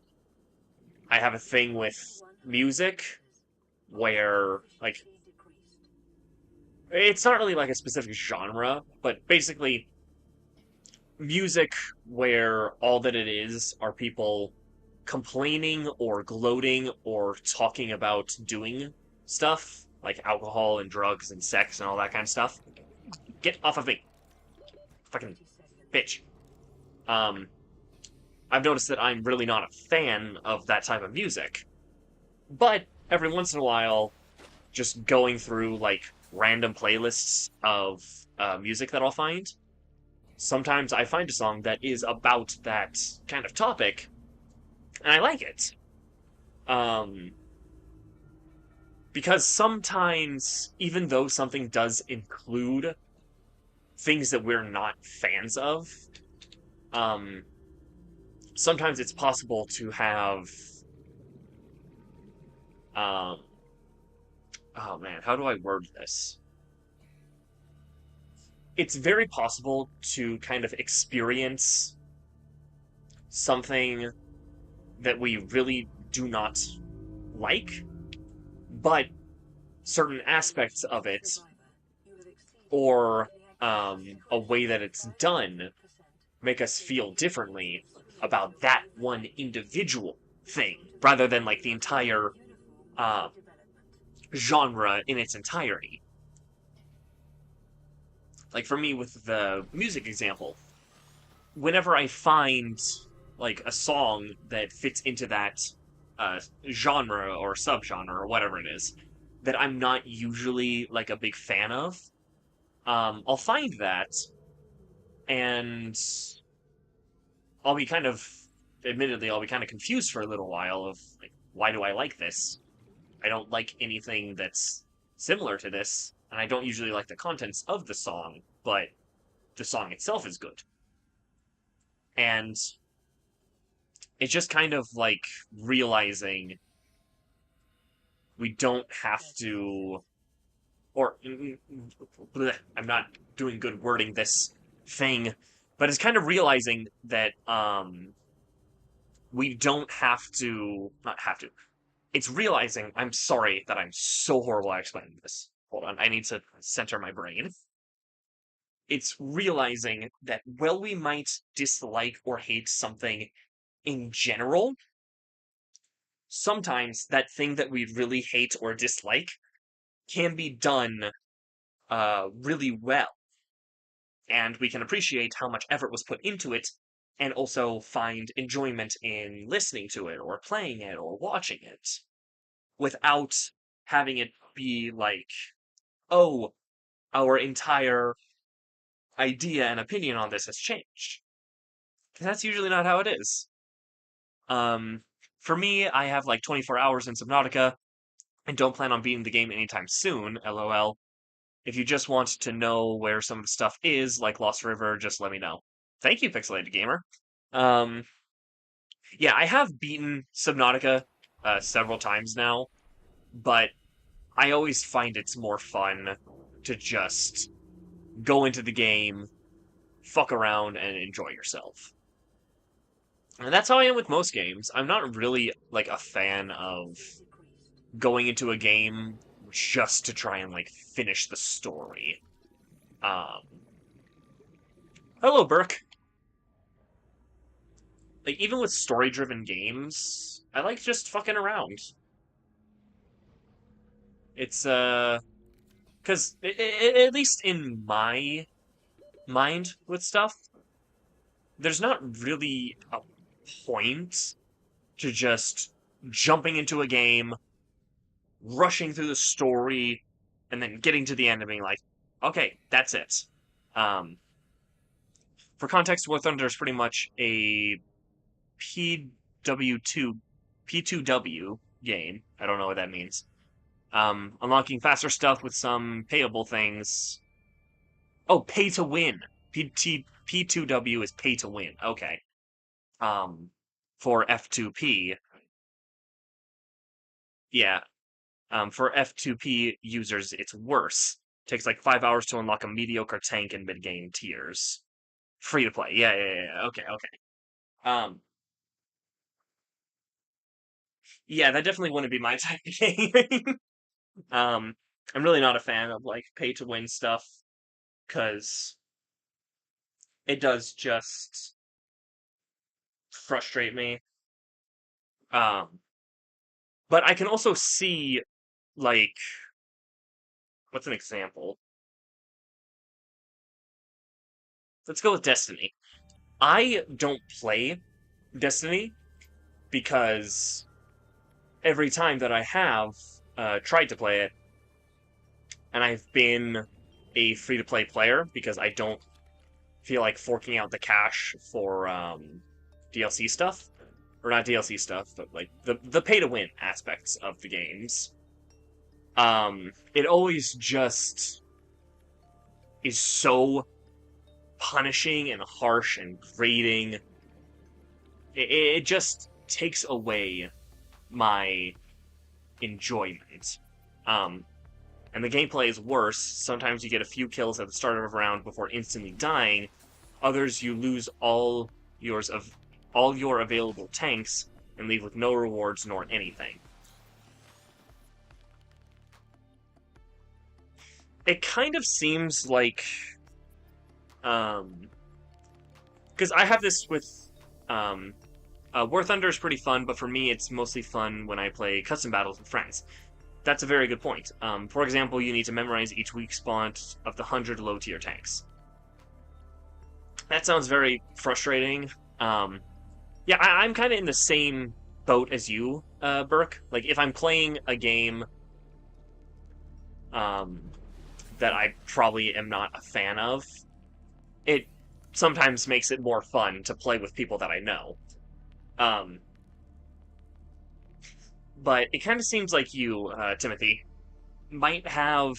I have a thing with music where like it's not really like a specific genre, but basically music where all that it is are people complaining or gloating or talking about doing stuff like alcohol and drugs and sex and all that kind of stuff. Get off of me, fucking bitch. Um, I've noticed that I'm really not a fan of that type of music, but every once in a while, just going through like random playlists of music that I'll find, sometimes I find a song that is about that kind of topic, and I like it. Um, because sometimes, even though something does include things that we're not fans of, um, sometimes it's possible to have, um, oh man, how do I word this? It's very possible to kind of experience something that we really do not like, but certain aspects of it or a way that it's done make us feel differently about that one individual thing rather than like the entire uh, genre in its entirety. Like for me with the music example, whenever I find like a song that fits into that genre or subgenre or whatever it is that I'm not usually like a big fan of, I'll find that and I'll be kind of, admittedly, I'll be kind of confused for a little while of like, why do I like this? I don't like anything that's similar to this, and I don't usually like the contents of the song, but the song itself is good. And it's just kind of like realizing we don't have to, or I'm not doing good wording this thing, but it's kind of realizing that we don't have to, not have to. It's realizing, I'm sorry that I'm so horrible at explaining this. Hold on, I need to center my brain. It's realizing that while we might dislike or hate something in general, sometimes that thing that we really hate or dislike can be done really well, and we can appreciate how much effort was put into it, and also find enjoyment in listening to it, or playing it, or watching it, without having it be like, oh, our entire idea and opinion on this has changed. That's usually not how it is. Um, for me, I have like 24 hours in Subnautica and don't plan on beating the game anytime soon, lol. If you just want to know where some of the stuff is, like Lost River, just let me know. Thank you, Pixelated Gamer. Um, yeah, I have beaten Subnautica several times now, but I always find it's more fun to just go into the game, fuck around, and enjoy yourself. And that's how I am with most games. I'm not really like a fan of going into a game just to try and like finish the story. Um, hello, Burke. Like even with story-driven games, I like just fucking around. It's because at least in my mind with stuff, there's not really a point to just jumping into a game, rushing through the story, and then getting to the end and being like, okay, that's it. Um, for context, War Thunder is pretty much a PW2 P2W game. I don't know what that means. Unlocking faster stuff with some payable things. Oh, pay to win. P2W is pay to win. Okay. Um, for F2P, yeah. For F2P users, it's worse. Takes like 5 hours to unlock a mediocre tank in mid-game tiers. Free to play. Yeah, yeah, yeah. Okay, okay. Um, yeah, that definitely wouldn't be my type of game. um, I'm really not a fan of like pay to win stuff because it does just frustrate me. Um, but I can also see like what's an example? Let's go with Destiny. I don't play Destiny because every time that I have tried to play it, and I've been a free to play player because I don't feel like forking out the cash for DLC stuff, or not DLC stuff, but like the pay to win aspects of the games. It always just is so punishing and harsh and grating. It just takes away my enjoyment. Um, and the gameplay is worse. Sometimes you get a few kills at the start of a round before instantly dying. Others you lose all your available tanks and leave with no rewards nor anything. It kind of seems like because I have this with War Thunder is pretty fun, but for me it's mostly fun when I play custom battles with friends. That's a very good point. For example, you need to memorize each weak spot of the 100 low tier tanks. That sounds very frustrating. Um, yeah, I'm kind of in the same boat as you, Burke. Like, if I'm playing a game um, that I probably am not a fan of, it sometimes makes it more fun to play with people that I know. Um, but it kind of seems like you, Timothy, might have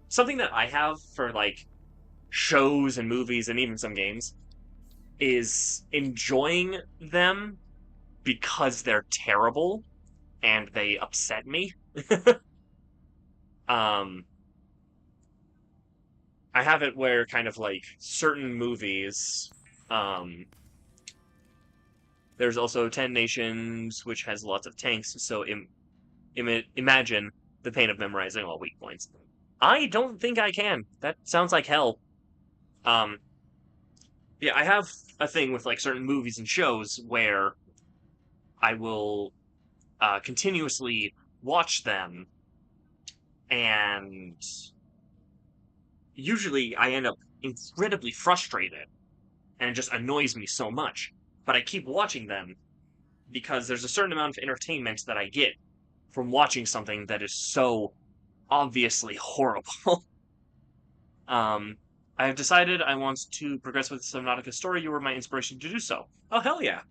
something that I have for like shows and movies and even some games is enjoying them because they're terrible and they upset me. um, I have it where kind of like certain movies, um, there's also 10 Nations, which has lots of tanks, so imagine the pain of memorizing all weak points. I don't think I can. That sounds like hell. Um, yeah, I have a thing with like certain movies and shows where I will continuously watch them, and usually I end up incredibly frustrated, and it just annoys me so much. But I keep watching them because there's a certain amount of entertainment that I get from watching something that is so obviously horrible. um, I have decided I want to progress with Subnautica story. You were my inspiration to do so. Oh, hell yeah.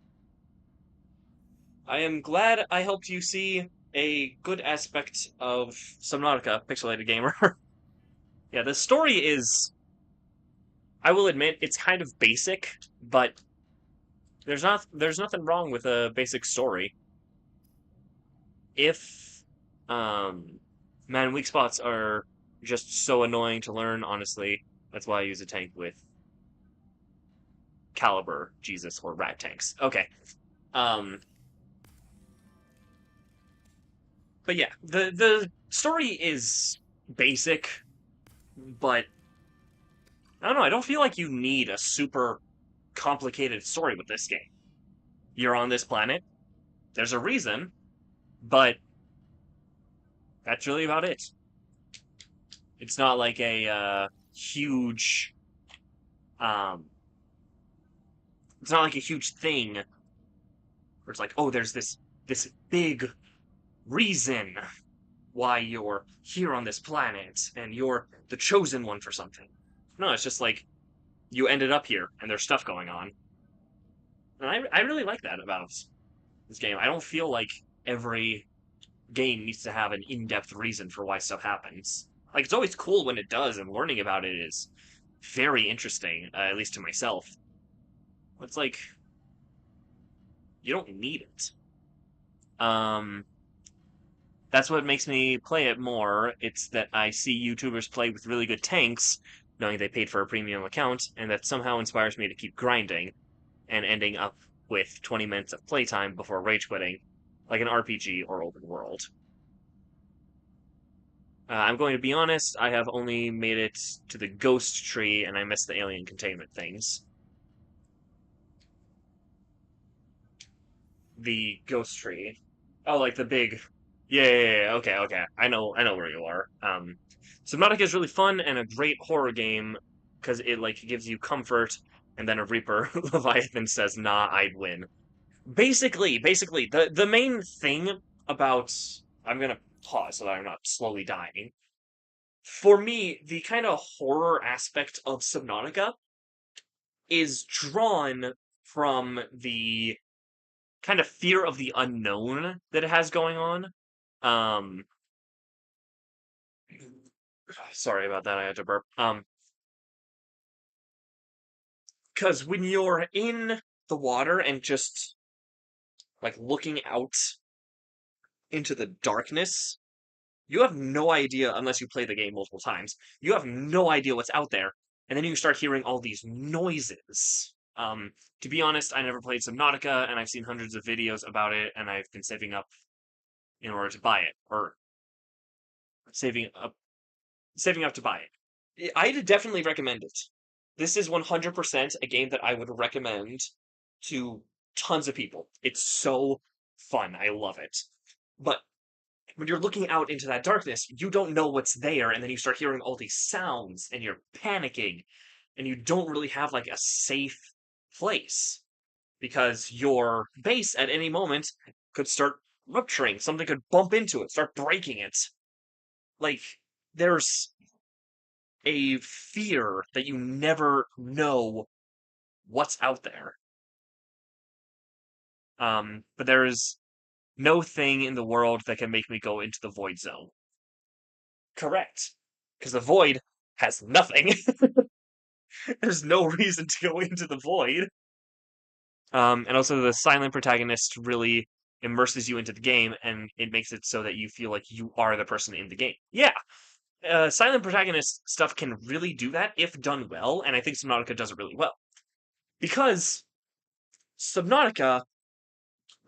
I am glad I helped you see a good aspect of Subnautica, Pixelated Gamer. Yeah, the story is, I will admit, it's kind of basic, but there's nothing wrong with a basic story. If um man, weak spots are just so annoying to learn, honestly. That's why I use a tank with caliber, Jesus, or rat tanks. Okay. Um but yeah, the story is basic, but I don't know, I don't feel like you need a super complicated story with this game. You're on this planet, there's a reason, but that's really about it. It's not like a huge um it's not like a huge thing where it's like, oh, there's this big reason why you're here on this planet and you're the chosen one for something. No, it's just like you ended up here and there's stuff going on. And I really like that about this game. I don't feel like every game needs to have an in-depth reason for why stuff happens. Like it's always cool when it does, and learning about it is very interesting, at least to myself. It's like you don't need it. Um, that's what makes me play it more. It's that I see YouTubers play with really good tanks, knowing they paid for a premium account, and that somehow inspires me to keep grinding and ending up with 20 minutes of playtime before rage quitting, like an RPG or open world. I'm going to be honest, I have only made it to the ghost tree and I missed the alien containment things. The ghost tree. Oh, like the big. Yeah, yeah, yeah, yeah. Okay, okay. I know where you are. Subnautica is really fun and a great horror game because it like gives you comfort, and then a Reaper Leviathan says, "Nah, I'd win." Basically, the main thing about I'm gonna pause so that I'm not slowly dying. For me, the kind of horror aspect of Subnautica is drawn from the kind of fear of the unknown that it has going on. Um, sorry about that. I had to burp. Because when you're in the water and just like looking out into the darkness, you have no idea unless you play the game multiple times. You have no idea what's out there, and then you start hearing all these noises. To be honest, I never played Subnautica, and I've seen hundreds of videos about it, and I've been saving up in order to buy it, or saving up to buy it. I'd definitely recommend it. This is 100% a game that I would recommend to tons of people. It's so fun. I love it. But when you're looking out into that darkness, you don't know what's there, and then you start hearing all these sounds, and you're panicking, and you don't really have like a safe place because your base at any moment could start rupturing. Something could bump into it, start breaking it. Like, there's a fear that you never know what's out there. But there is no thing in the world that can make me go into the void zone. Correct. Because the void has nothing. There's no reason to go into the void. And also the silent protagonist really immerses you into the game, and it makes it so that you feel like you are the person in the game. Yeah, silent protagonist stuff can really do that if done well, and I think Subnautica does it really well. Because Subnautica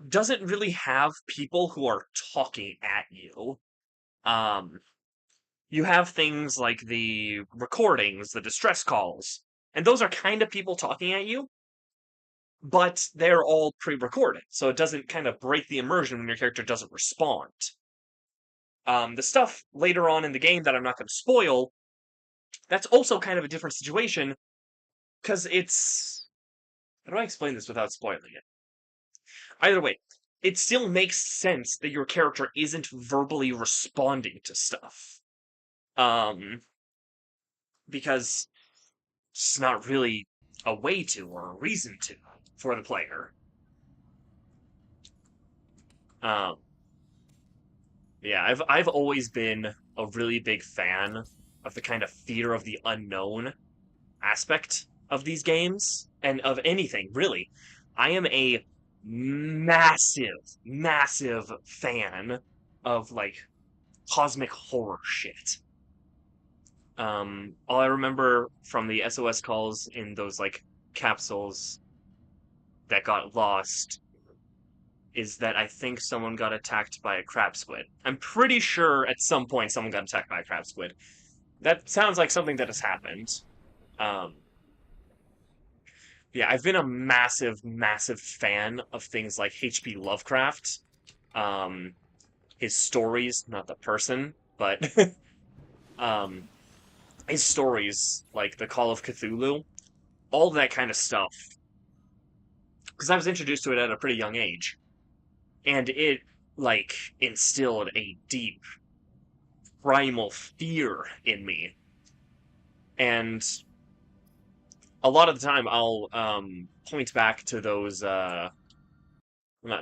doesn't really have people who are talking at you. Um, you have things like the recordings, the distress calls, and those are kind of people talking at you, but they're all pre-recorded, so it doesn't kind of break the immersion when your character doesn't respond. The stuff later on in the game that I'm not going to spoil, that's also kind of a different situation because it's. How do I explain this without spoiling it? Either way, it still makes sense that your character isn't verbally responding to stuff. Um, because it's not really a way to or a reason to for the player. Um, yeah, I've always been a really big fan of the kind of fear of the unknown aspect of these games and of anything, really. I am a massive fan of like cosmic horror shit. All I remember from the SOS calls in those like capsules that got lost is that I think someone got attacked by a crab squid. I'm pretty sure at some point someone got attacked by a crab squid. That sounds like something that has happened. Um, yeah, I've been a massive fan of things like H.P. Lovecraft. Um, his stories, not the person, but um, his stories, like the Call of Cthulhu, all that kind of stuff. Because I was introduced to it at a pretty young age, and it like instilled a deep primal fear in me. And a lot of the time, I'll point back to those not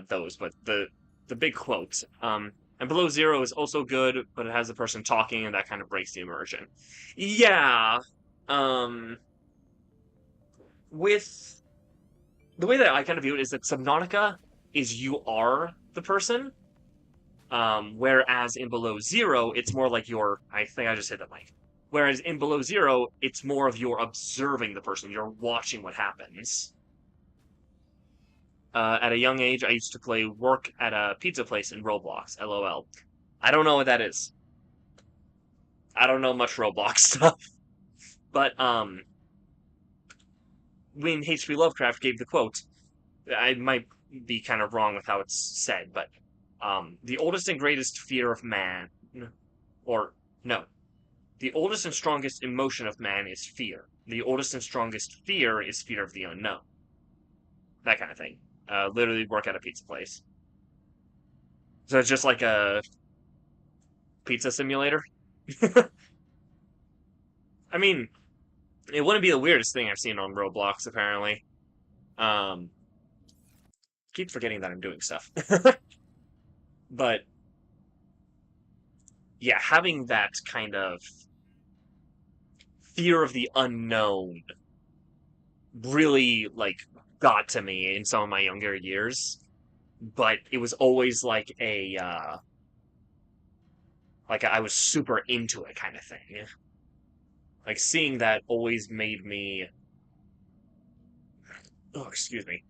those, but the big quote. And Below Zero is also good, but it has the person talking, and that kind of breaks the immersion. Yeah, um, with the way that I kind of view it is that Subnautica is you are the person, whereas in Below Zero, it's more like you're. I think I just hit the mic. Whereas in Below Zero, it's more of you're observing the person, you're watching what happens. At a young age, I used to play work at a pizza place in Roblox. LOL. I don't know what that is. I don't know much Roblox stuff. But when H.P. Lovecraft gave the quote, I might be kind of wrong with how it's said, but the oldest and greatest fear of man, or no, the oldest and strongest emotion of man is fear. The oldest and strongest fear is fear of the unknown. That kind of thing. Literally work at a pizza place. So it's just like a pizza simulator. I mean, it wouldn't be the weirdest thing I've seen on Roblox, apparently. Um, keep forgetting that I'm doing stuff. But yeah, having that kind of fear of the unknown really like got to me in some of my younger years. But it was always like I was super into it kind of thing. Like seeing that always made me oh excuse me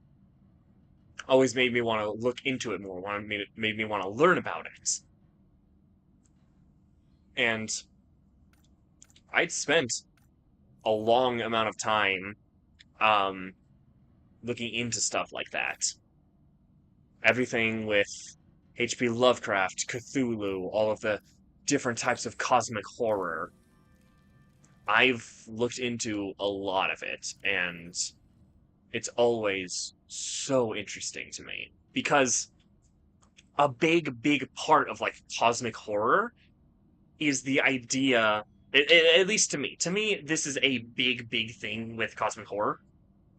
always made me want to look into it more. Made me want to learn about it. And I'd spent a long amount of time um, looking into stuff like that. Everything with H.P. Lovecraft, Cthulhu, all of the different types of cosmic horror. I've looked into a lot of it, and it's always so interesting to me because a big part of like cosmic horror is the idea, at least to me, this is a big thing with cosmic horror,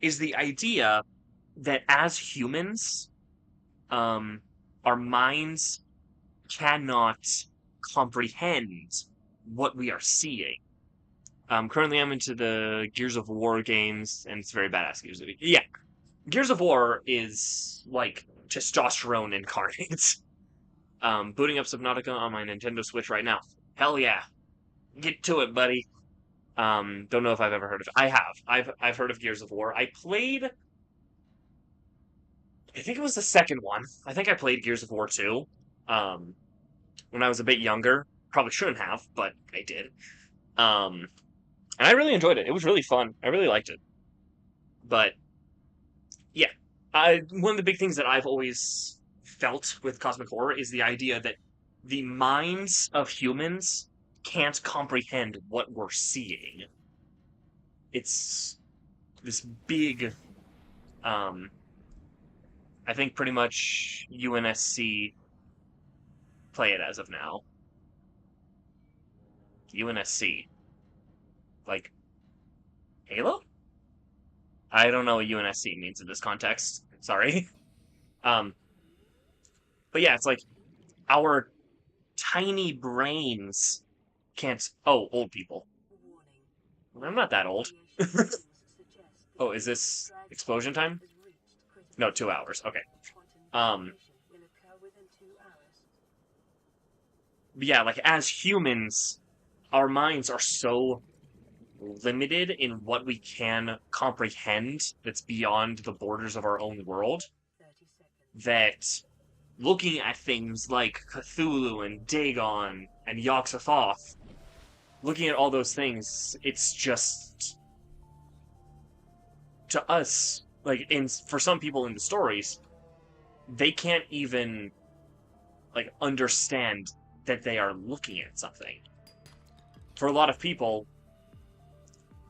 is the idea that as humans, um, our minds cannot comprehend what we are seeing. Currently, I'm into the Gears of War games, and it's very badass. Yeah, Gears of War is like testosterone incarnate. Booting up Subnautica on my Nintendo Switch right now. Hell yeah, get to it, buddy. Don't know if I've ever heard of it. I have. I've heard of Gears of War. I played. I think it was the second one. I think I played Gears of War 2. Um, when I was a bit younger. Probably shouldn't have, but I did. Um, and I really enjoyed it. It was really fun. I really liked it. But yeah, one of the big things that I've always felt with cosmic horror is the idea that the minds of humans can't comprehend what we're seeing. It's this big, um, I think pretty much UNSC play it as of now. UNSC. Like, Halo? I don't know what UNSC means in this context. Sorry. Um, but yeah, it's like our tiny brains can't. Oh, old people. Warning. I'm not that old. Radiation signals suggest the Oh, is this drag explosion cycle time? has reached critical No, 2 hours. mass. Okay. Quantum Um, detonation will occur within 2 hours. but yeah, like as humans, our minds are so limited in what we can comprehend that's beyond the borders of our own world 30 seconds. that looking at things like Cthulhu and Dagon and Yog-Sothoth, looking at all those things, it's just to us, like in for some people in the stories, they can't even like understand that they are looking at something. For a lot of people,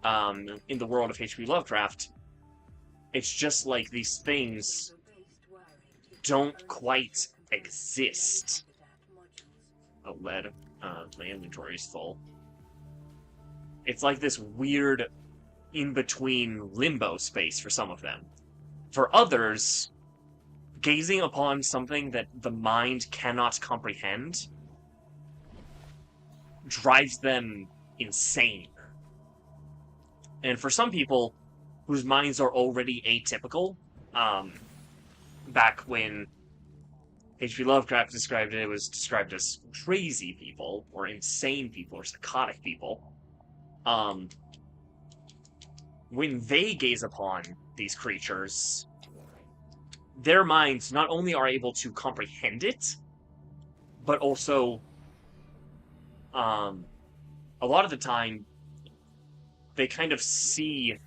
in the world of H.P. Lovecraft, it's just like these things Laser-based wiring to don't only quite secure components with exist. low habitat modules. Oh, lead. My inventory is full. It's like this weird in-between limbo space for some of them. For others, gazing upon something that the mind cannot comprehend drives them insane. And for some people whose minds are already atypical, back when H.P. Lovecraft described it, it was described as crazy people, or insane people, or psychotic people. When they gaze upon these creatures, their minds not only are able to comprehend it, but also, a lot of the time, they kind of see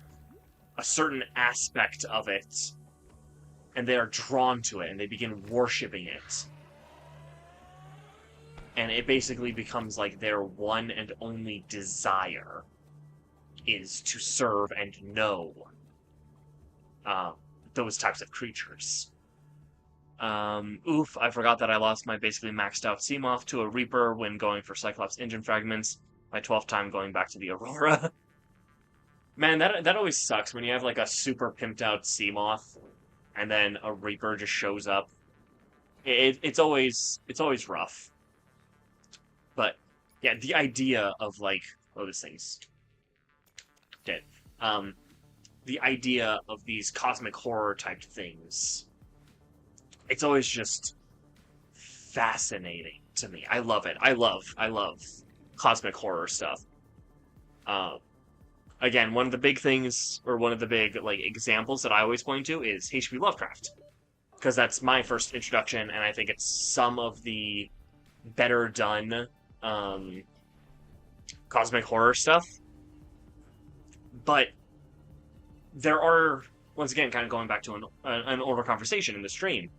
a certain aspect of it, and they are drawn to it, and they begin worshipping it. And it basically becomes like their one and only desire is to serve and know those types of creatures. Oof, I forgot that I lost my basically maxed out Seamoth to a Reaper when going for Cyclops engine fragments. My 12th time going back to the Aurora. Man, that always sucks when you have like a super pimped out Seamoth and then a Reaper just shows up. It's always rough. But yeah, the idea of like, oh, this thing's dead. The idea of these cosmic horror type things, it's always just fascinating to me. I love it. I love cosmic horror stuff. Again, one of the big things, or one of the big like examples that I always point to is H.P. Lovecraft, because that's my first introduction, and I think it's some of the better done cosmic horror stuff. But there are, once again, kind of going back to an older conversation in the stream,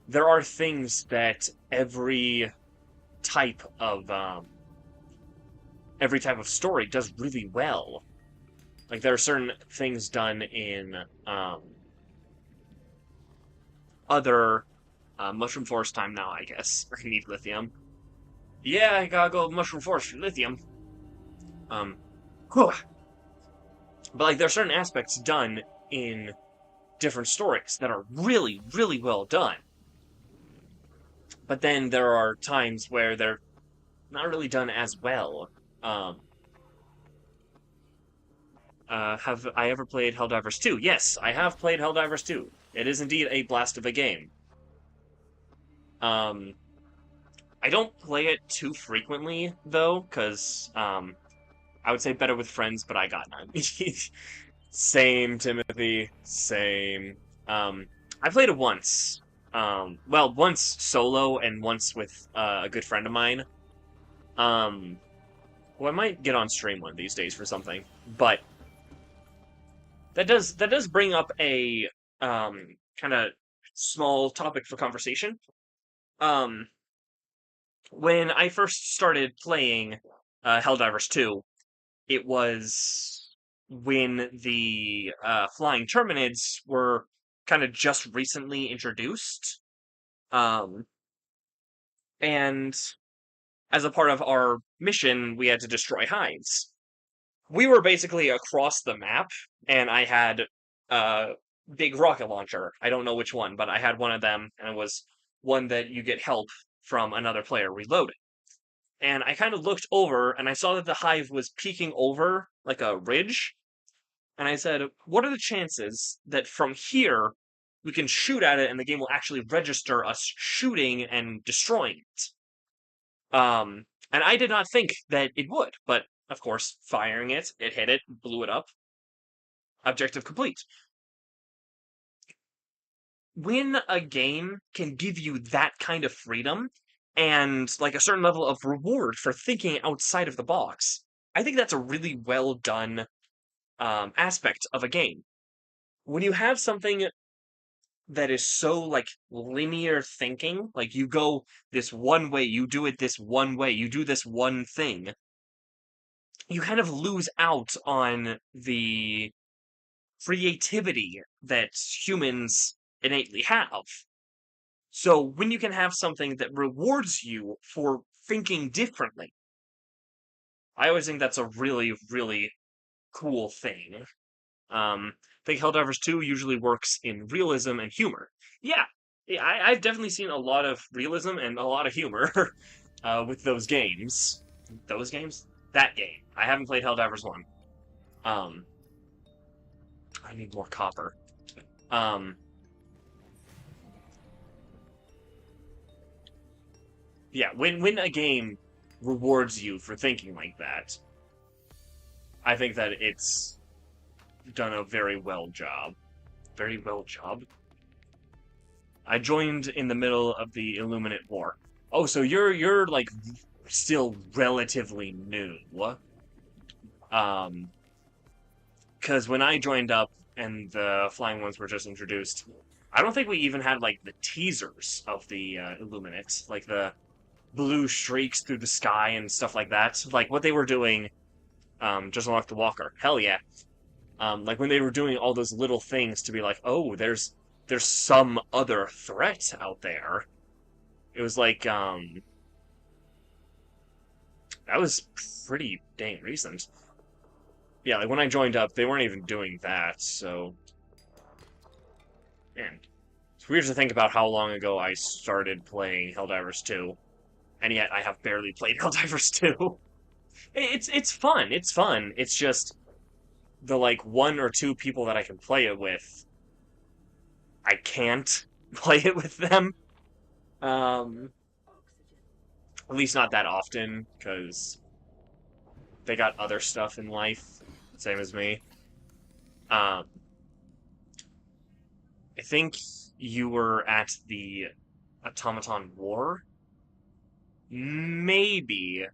there are things that type of every type of story does really well. Like there are certain things done in other Mushroom Forest time now, I guess. I need lithium. Yeah, I gotta go Mushroom Forest for lithium. Um, whew. But like there are certain aspects done in different stories that are really, really well done. But then there are times where they're not really done as well. Um, have I ever played Helldivers 2? Yes, I have played Helldivers 2. It is indeed a blast of a game. Um, I don't play it too frequently though, because I would say better with friends, but I got none. Same, Timothy. Same. Um, I played it once. Well, once solo and once with a good friend of mine. Um, well, I might get on stream one of these days for something, but that does bring up a kind of small topic for conversation. Um, when I first started playing Helldivers 2, it was when the flying Terminids were kind of just recently introduced. Um, and as a part of our mission, we had to destroy hives. We were basically across the map, and I had a big rocket launcher. I don't know which one, but I had one of them, and it was one that you get help from another player reloading. And I kind of looked over, and I saw that the hive was peeking over like a ridge, and I said, what are the chances that from here we can shoot at it and the game will actually register us shooting and destroying it? And I did not think that it would, but of course, firing it, it hit it, blew it up. Objective complete. When a game can give you that kind of freedom and like a certain level of reward for thinking outside of the box, I think that's a really well done aspect of a game. When you have something that is so like linear thinking. Like you go this one way, you do it this one way, you do this one thing. You kind of lose out on the creativity that humans innately have. So when you can have something that rewards you for thinking differently, I always think that's a really, really cool thing. I think Helldivers 2 usually works in realism and humor. Yeah, yeah, I've definitely seen a lot of realism and a lot of humor with those games. Those games? That game. I haven't played Helldivers 1. Um, I need more copper. Um, yeah, when a game rewards you for thinking like that, I think that it's done a very well job. Very well job? I joined in the middle of the Illuminate War. Oh, so you're like still relatively new. Um, because when I joined up and the flying ones were just introduced, I don't think we even had like the teasers of the Illuminate, like the blue streaks through the sky and stuff like that. Like what they were doing, just unlock the walker. Hell yeah. Like when they were doing all those little things to be like, oh, there's some other threat out there. It was like, that was pretty dang recent. Yeah, like when I joined up, they weren't even doing that, so man. It's weird to think about how long ago I started playing Helldivers 2, and yet I have barely played Helldivers 2. It's fun. It's fun. It's just the like one or two people that I can play it with, I can't play it with them. Um, at least not that often, because they got other stuff in life, same as me. Um, I think you were at the Automaton War. Maybe.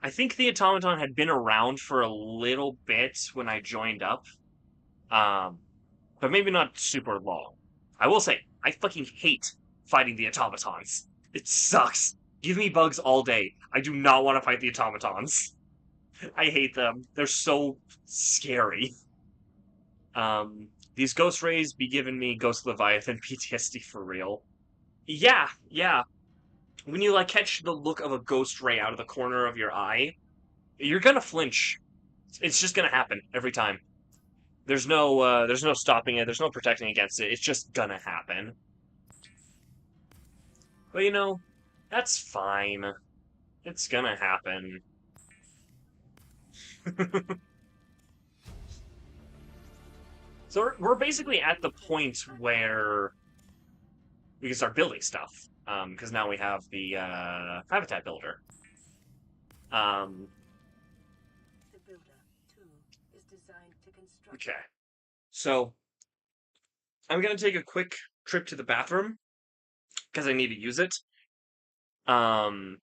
I think the Automaton had been around for a little bit when I joined up, um, but maybe not super long. I will say, I fucking hate fighting the automatons. It sucks. Give me bugs all day. I do not want to fight the automatons. I hate them. They're so scary. These ghost rays be giving me Ghost Leviathan PTSD for real. Yeah, yeah. When you like catch the look of a ghost ray out of the corner of your eye, you're gonna flinch. It's just gonna happen every time. There's no stopping it. There's no protecting against it. It's just gonna happen. But that's fine. It's gonna happen. So we're basically at the point where we can start building stuff. Because now we have the habitat builder. Um, The builder, too, is designed to construct. okay. So I'm gonna take a quick trip to the bathroom because I need to use it. Um,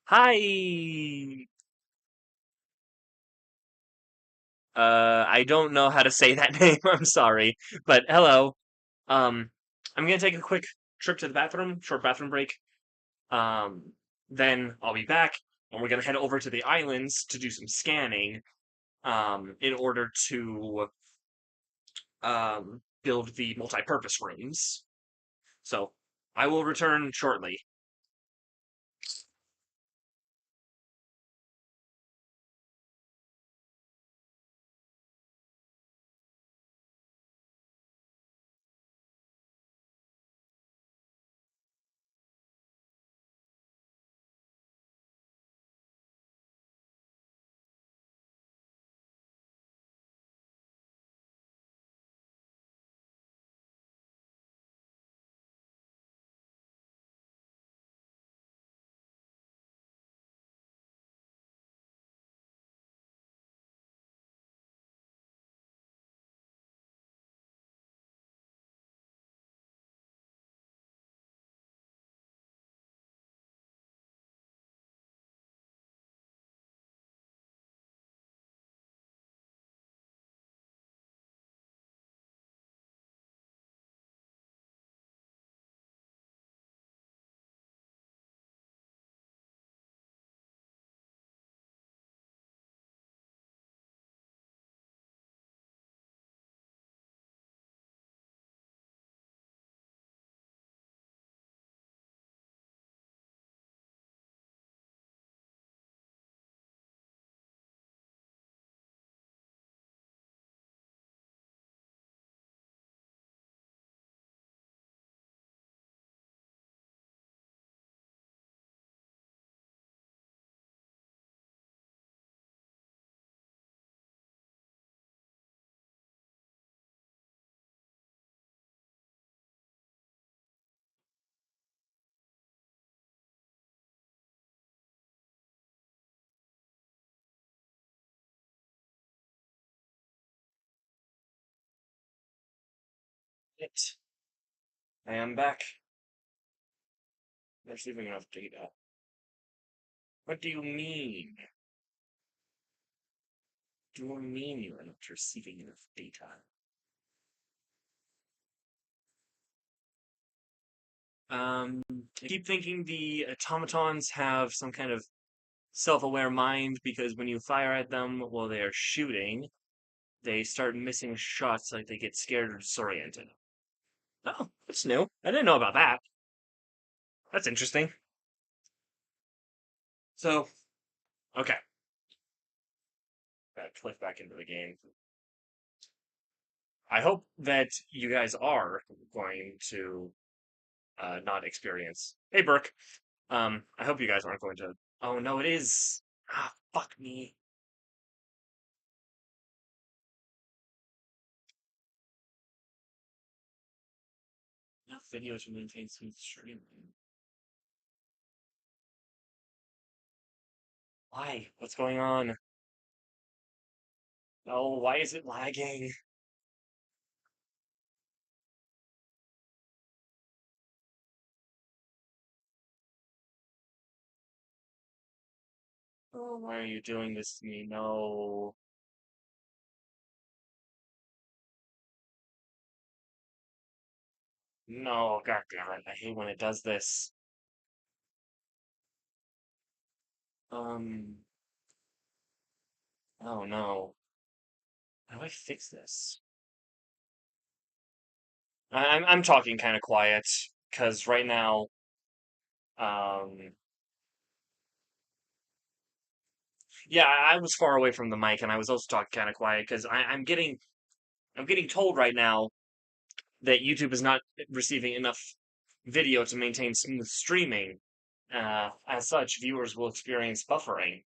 hi. I don't know how to say that name. I'm sorry, but hello. Um, I'm gonna take a quick trip to the bathroom, short bathroom break. Um, then I'll be back, and we're gonna head over to the islands to do some scanning. In order to build the multi-purpose rooms. So I will return shortly. It. I am back. There's even enough data. What do you mean? Do you mean you're not receiving enough data? I keep thinking the automatons have some kind of self-aware mind because when you fire at them while they are shooting, they start missing shots like they get scared or disoriented. Oh, that's new. I didn't know about that. That's interesting. So, okay. Gotta click back into the game. I hope that you guys are going to not experience. Hey, Brooke. I hope you guys aren't going to. Oh no, it is. Ah, fuck me. Enough videos to maintain smooth streaming. Why? What's going on? Oh, why is it lagging? Oh, why are you doing this to me? No. No, god damn it. I hate when it does this. Um, oh no. How do I fix this? I'm talking kind of quiet because right now, um, yeah, I was far away from the mic and I was also talking kind of quiet because I'm getting told right now that YouTube is not receiving enough video to maintain smooth streaming. As such, viewers will experience buffering,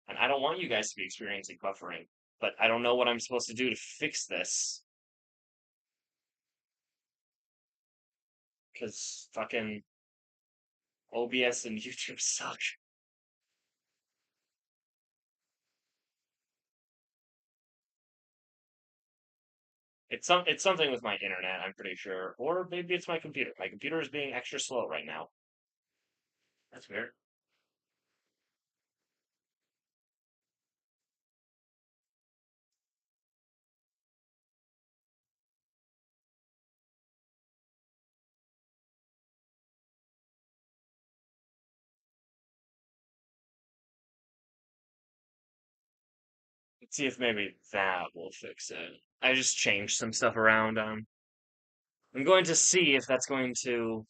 and I don't want you guys to be experiencing buffering, but I don't know what I'm supposed to do to fix this because fucking OBS and YouTube suck. It's something with my internet, I'm pretty sure, or maybe it's my computer. My computer is being extra slow right now. That's weird. Let's see if maybe that will fix it. I just changed some stuff around. I'm going to see if that's going to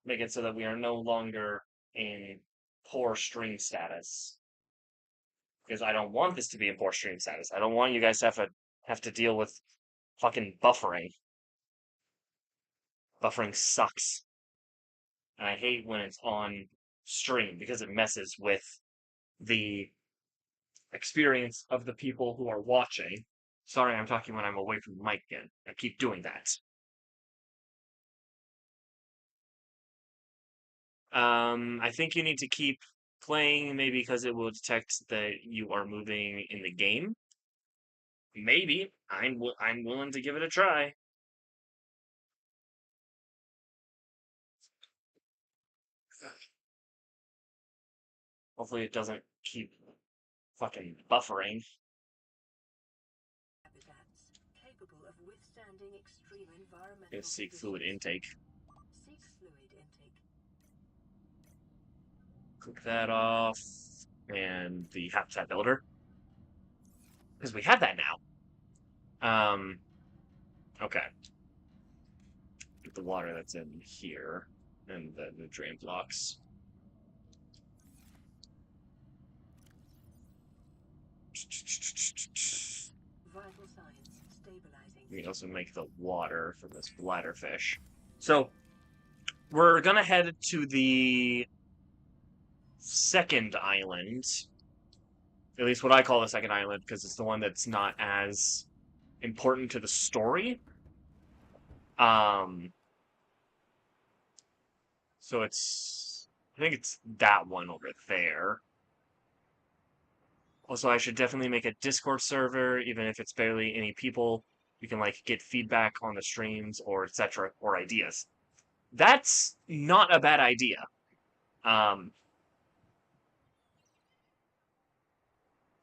make it so that we are no longer in poor stream status. Because I don't want this to be in poor stream status. I don't want you guys to have to deal with fucking buffering. Buffering sucks. And I hate when it's on stream because it messes with the experience of the people who are watching. Sorry, I'm talking when I'm away from the mic again. I keep doing that. I think you need to keep playing, maybe because it will detect that you are moving in the game. Maybe. I'm willing to give it a try. Hopefully it doesn't keep fucking buffering. Habitats capable of withstanding extreme Gonna environmental seek fluid conditions. intake. Seek fluid intake. Click that off. And the habitat builder. Because we have that now. Okay. Get the water that's in here. And the drain blocks. Vital signs stabilizing. We can also make the water from this bladderfish. So we're gonna head to the second island. At least what I call the second island, because it's the one that's not as important to the story. Um, so I think it's that one over there. Also, I should definitely make a Discord server, even if it's barely any people. We can like get feedback on the streams or etc. or ideas. That's not a bad idea. Um,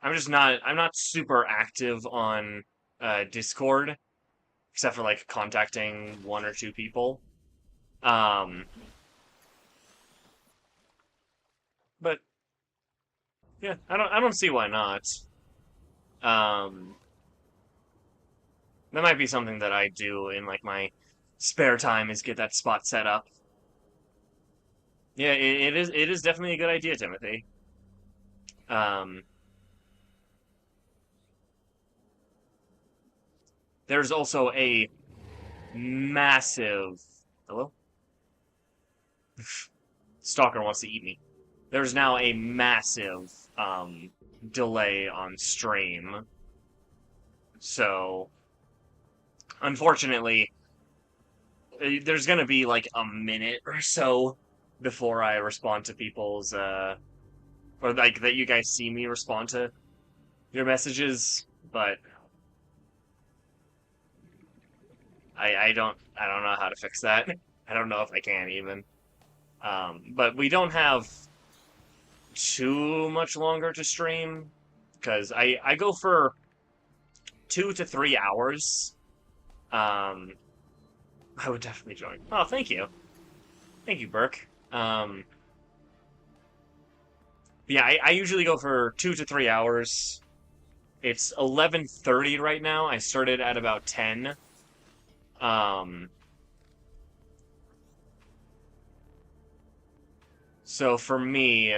I'm not super active on Discord, except for like contacting one or two people. Um, but yeah, I don't see why not. Um, that might be something that I do in like my spare time is get that spot set up. Yeah, it is definitely a good idea, Timothy. Um, there's also a massive hello? Stalker wants to eat me. There's now a massive delay on stream. So unfortunately, there's gonna be like a minute or so before I respond to people's or like that you guys see me respond to your messages, but I don't know how to fix that. I don't know if I can even. But we don't have too much longer to stream because I go for 2 to 3 hours. Um, I would definitely join. Oh, thank you, Burke. Yeah, I usually go for 2 to 3 hours. It's 11:30 right now. I started at about 10. Um, so for me,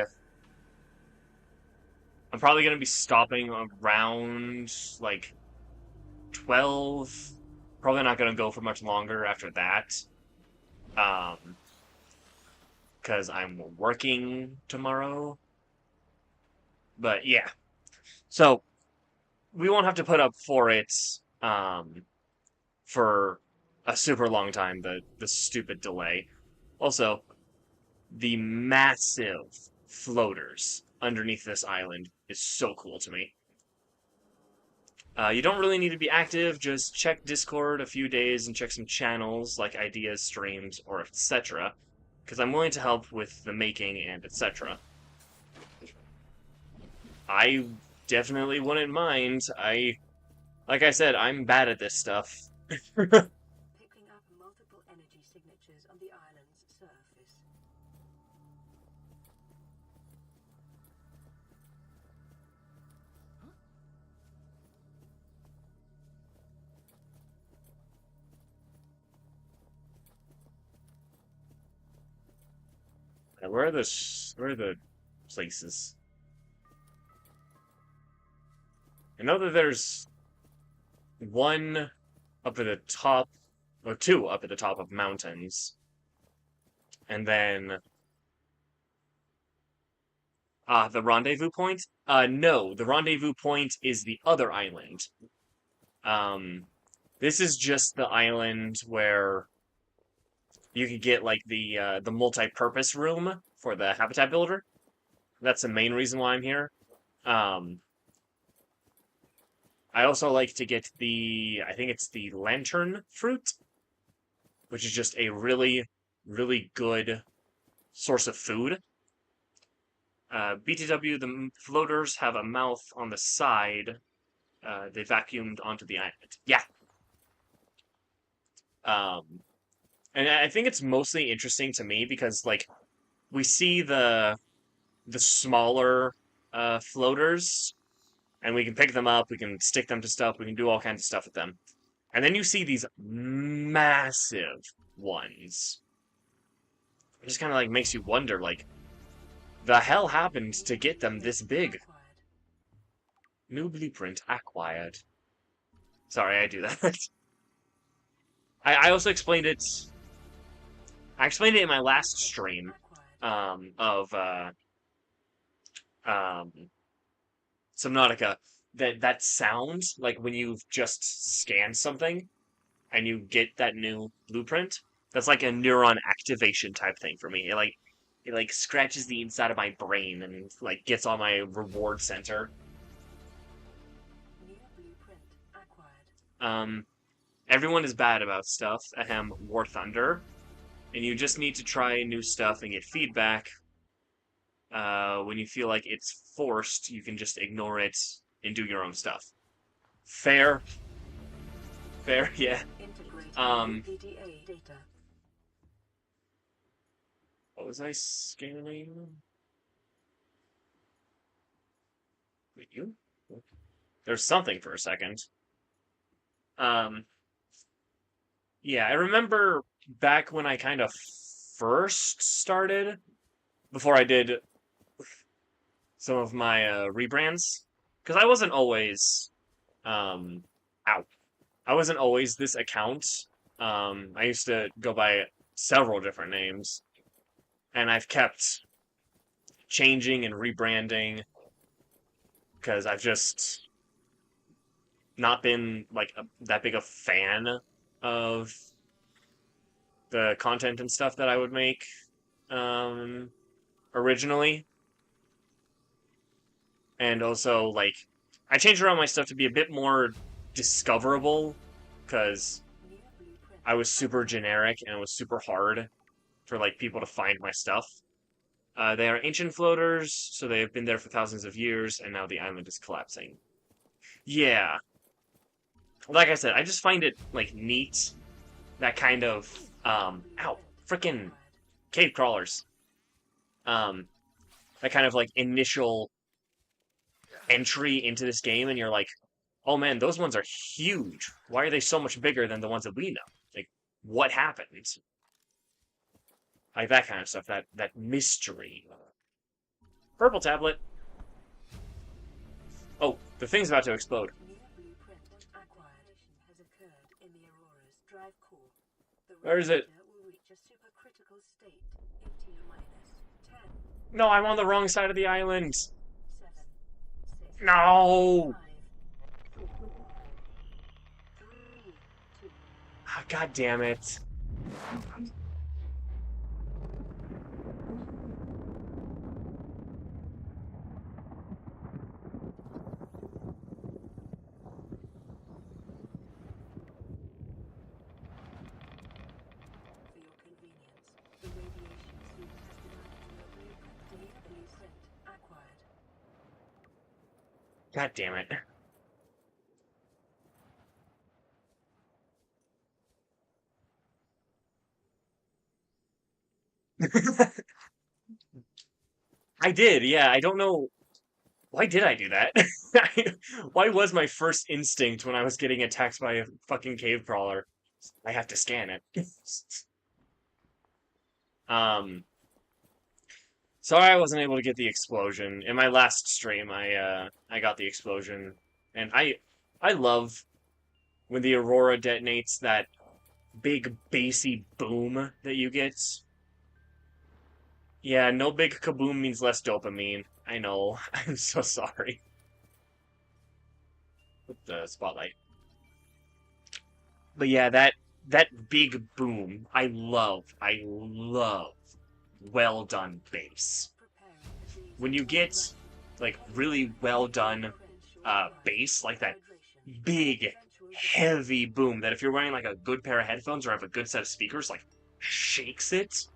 I'm probably gonna be stopping around like 12. Probably not gonna go for much longer after that. Um, because I'm working tomorrow. But yeah, so we won't have to put up for it for a super long time. The stupid delay. Also, the massive floaters underneath this island is so cool to me. You don't really need to be active, just check Discord a few days and check some channels like ideas, streams, or etc. Because I'm willing to help with the making and etc. I definitely wouldn't mind. Like I said, I'm bad at this stuff. Picking up multiple energy signatures on the island's surface. Where are the places? I know that there's one up at the top, or two up at the top of mountains, and then the rendezvous point. No, the rendezvous point is the other island. Um, this is just the island where you could get like the multi-purpose room for the habitat builder. That's the main reason why I'm here. Um, I also like to get I think it's the lantern fruit, which is just a really, really good source of food. BTW, the floaters have a mouth on the side. They vacuumed onto the island. Yeah. Um, and I think it's mostly interesting to me because like we see the smaller floaters and we can pick them up, we can stick them to stuff, we can do all kinds of stuff with them. And then you see these massive ones. It just kind of like makes you wonder, like, the hell happened to get them this big? New blueprint acquired. Sorry, I do that. I also explained it. I explained it in my last stream of um, Subnautica. That sound, like when you've just scanned something and you get that new blueprint, that's like a neuron activation type thing for me. It like scratches the inside of my brain and like gets on my reward center. New blueprint acquired. Um, Everyone is bad about stuff. Ahem, War Thunder, and you just need to try new stuff and get feedback. When you feel like it's forced, you can just ignore it and do your own stuff. Fair, fair, yeah. Integrating Um, PDA data. what was I scanning? Wait, you? There's something for a second. Um, yeah, I remember back when I kind of first started, before I did some of my rebrands, because I wasn't always, um, ow, I wasn't always this account. I used to go by several different names, and I've kept changing and rebranding because I've just not been like that big a fan of the content and stuff that I would make um, originally. And also, like, I changed around my stuff to be a bit more discoverable because New blueprint. I was super generic and it was super hard for like people to find my stuff. They are ancient floaters, so they have been there for thousands of years, and now the island is collapsing. Yeah, like I said, I just find it like neat that kind of ow, freaking cave crawlers. Um, that kind of like initial entry into this game, and you're like, oh man, those ones are huge. Why are they so much bigger than the ones that we know? Like, what happened? Like that kind of stuff. That mystery. Purple tablet. Oh, the thing's about to explode. Where is it? No, I'm on the wrong side of the island. No! Ah, God damn it. God damn it. I did, yeah. I don't know. Why did I do that? Why was my first instinct when I was getting attacked by a fucking cave crawler? I have to scan it. um, Sorry I wasn't able to get the explosion. In my last stream, I got the explosion. And I love when the Aurora detonates that big bassy boom that you get. Yeah, no big kaboom means less dopamine. I know. I'm so sorry. With the spotlight. But yeah, that big boom, I love. I love well done bass. When you get like really well done bass, like that big heavy boom that if you're wearing like a good pair of headphones or have a good set of speakers, like shakes it.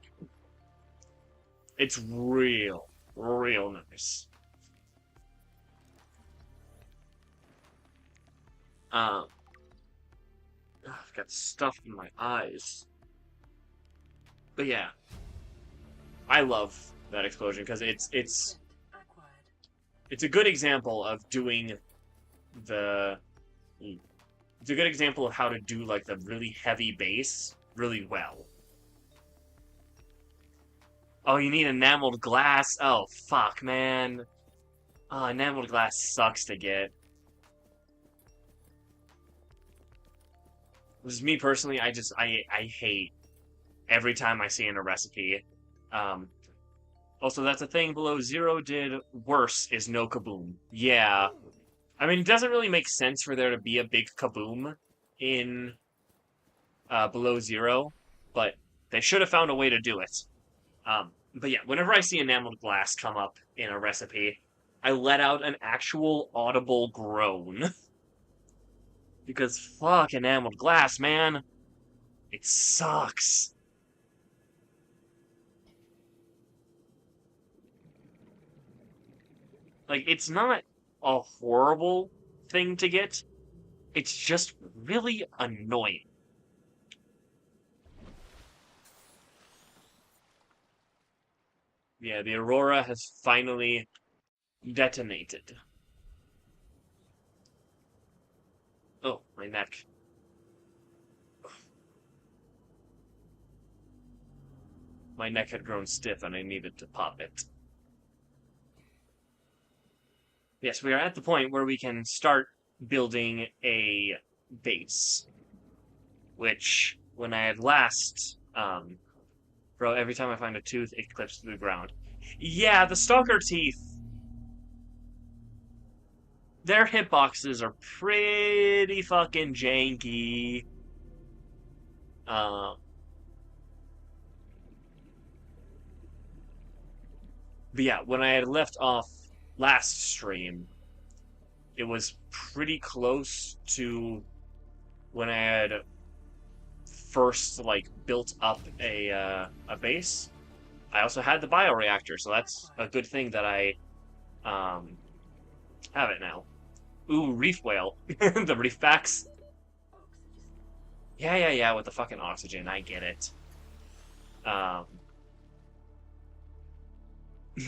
It's real nice. Um, I've got stuff in my eyes. But yeah, I love that explosion because it's a good example of doing the it's a good example of how to do like the really heavy bass really well. Oh, you need enameled glass? Oh, fuck, man. Oh, enameled glass sucks to get. This is me personally, I hate every time I see in a recipe. Um, Also, that's a thing Below Zero did worse is no kaboom. Yeah. I mean, it doesn't really make sense for there to be a big kaboom in Below Zero, but they should have found a way to do it. But yeah, whenever I see enameled glass come up in a recipe, I let out an actual audible groan. Because fuck enameled glass, man. It sucks. Like, it's not a horrible thing to get. It's just really annoying. Yeah, the Aurora has finally detonated. Oh, my neck. My neck had grown stiff and I needed to pop it. Yes, we are at the point where we can start building a base. Which, when I had last, bro, every time I find a tooth, it clips to the ground. Yeah, the stalker teeth. Their hitboxes are pretty fucking janky. Uh, but yeah, when I had left off last stream, it was pretty close to when I had first like built up a base. I also had the bioreactor, so that's a good thing that I um have it now. Ooh, reef whale. The reef backs. Yeah, with the fucking oxygen. I get it. Um,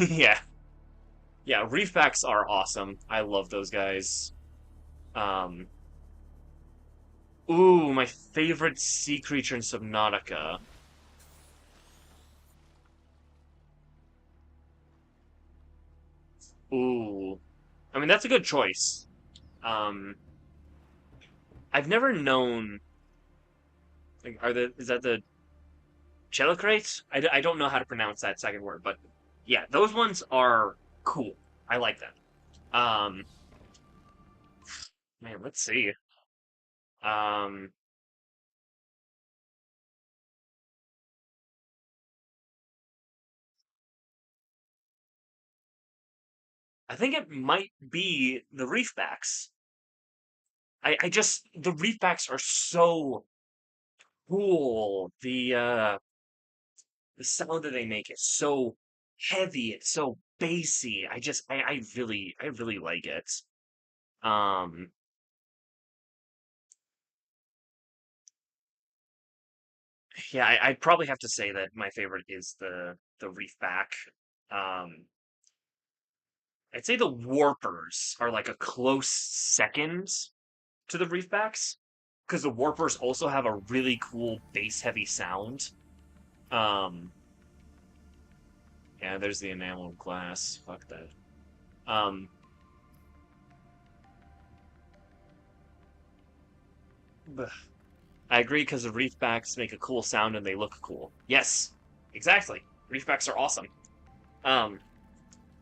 yeah, yeah. Reefbacks are awesome. I love those guys. Um, ooh, my favorite sea creature in Subnautica. Ooh, I mean that's a good choice. Um, I've never known. Like, is that the Chelicrate? I don't know how to pronounce that second word, but yeah, those ones are cool. I like them. Um, man, let's see. Um, I think it might be the Reefbacks. I just the Reefbacks are so cool. The sound that they make is so heavy. It's so bassy. I really like it. Um, yeah, I'd probably have to say that my favorite is the Reefback. Um, I'd say the Warpers are like a close second to the Reefbacks because the Warpers also have a really cool bass heavy sound. Um, yeah, there's the enameled glass. Fuck that. Um, I agree because the Reefbacks make a cool sound and they look cool. Yes, exactly. Reefbacks are awesome. Um,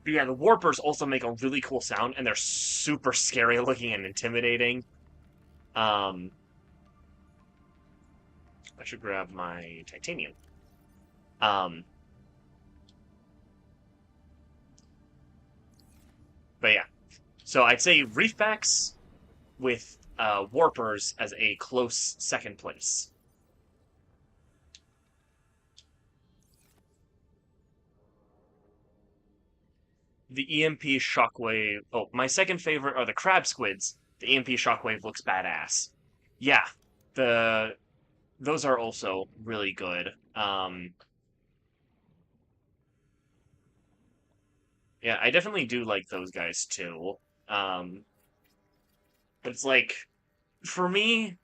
but yeah, the Warpers also make a really cool sound and they're super scary looking and intimidating. Um, I should grab my titanium. Um, but yeah, so I'd say Reefbacks with Warpers as a close second place. The EMP Shockwave. Oh, my second favorite are the Crab Squids. The EMP Shockwave looks badass. Yeah, the those are also really good. Yeah, I definitely do like those guys too. Um, but it's like for me,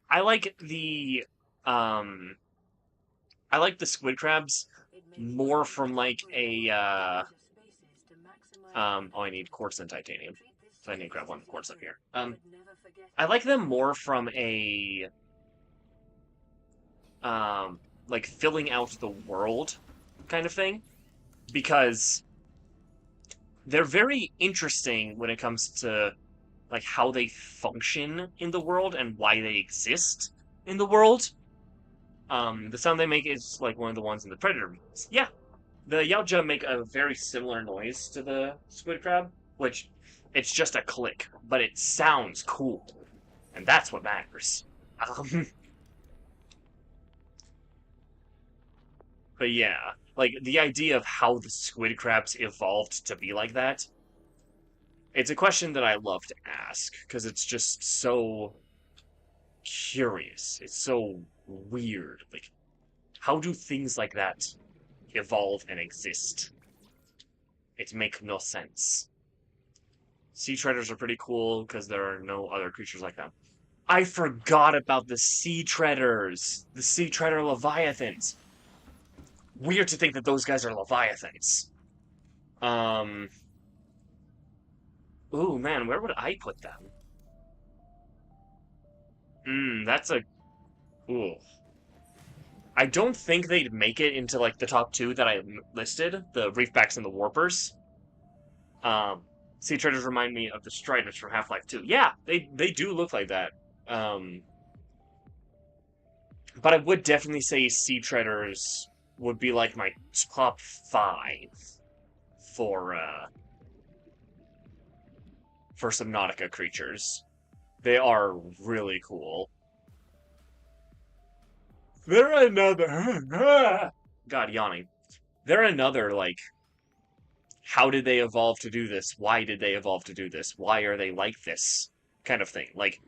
I like the um, I like the squid crabs It may be more time from to like upgrade a one of your leisure spaces to maximize oh, I benefit. need quartz and titanium, Treat this so I need to space grab as one a quartz up factory, here. but never forget I how like to them use more it. from a like filling out the world kind of thing because they're very interesting when it comes to like how they function in the world and why they exist in the world. The sound they make is like one of the ones in the Predator movies. Yeah, the Yautja make a very similar noise to the squid crab, which it's just a click, but it sounds cool, and that's what matters. Um, but yeah, like the idea of how the squid crabs evolved to be like that, it's a question that I love to ask because it's just so curious. It's so weird. Like, how do things like that evolve and exist? It makes no sense. Sea treaders are pretty cool because there are no other creatures like them. I forgot about the sea treaders, the sea treader leviathans. Weird to think that those guys are leviathans. Um, ooh man, where would I put them? That's a ooh. I don't think they'd make it into like the top two that I listed, the Reefbacks and the Warpers. Um, sea treaders remind me of the Striders from Half-Life 2. Yeah, they do look like that. Um, but I would definitely say sea treaders would be like my top five for for Subnautica creatures. They are really cool. They're another God yawning. They're another like how did they evolve to do this? Why did they evolve to do this? Why are they like this? Kind of thing. Like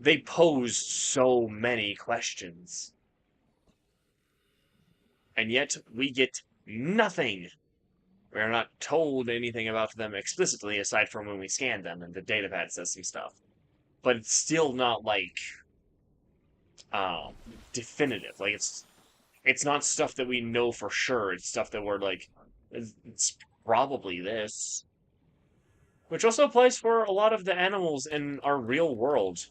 they posed so many questions, and yet we get nothing. We're not told anything about them explicitly aside from when we scan them and the datapad says some stuff. But it's still not like um definitive. Like it's not stuff that we know for sure. It's stuff that we're like it's probably this. Which also applies for a lot of the animals in our real world.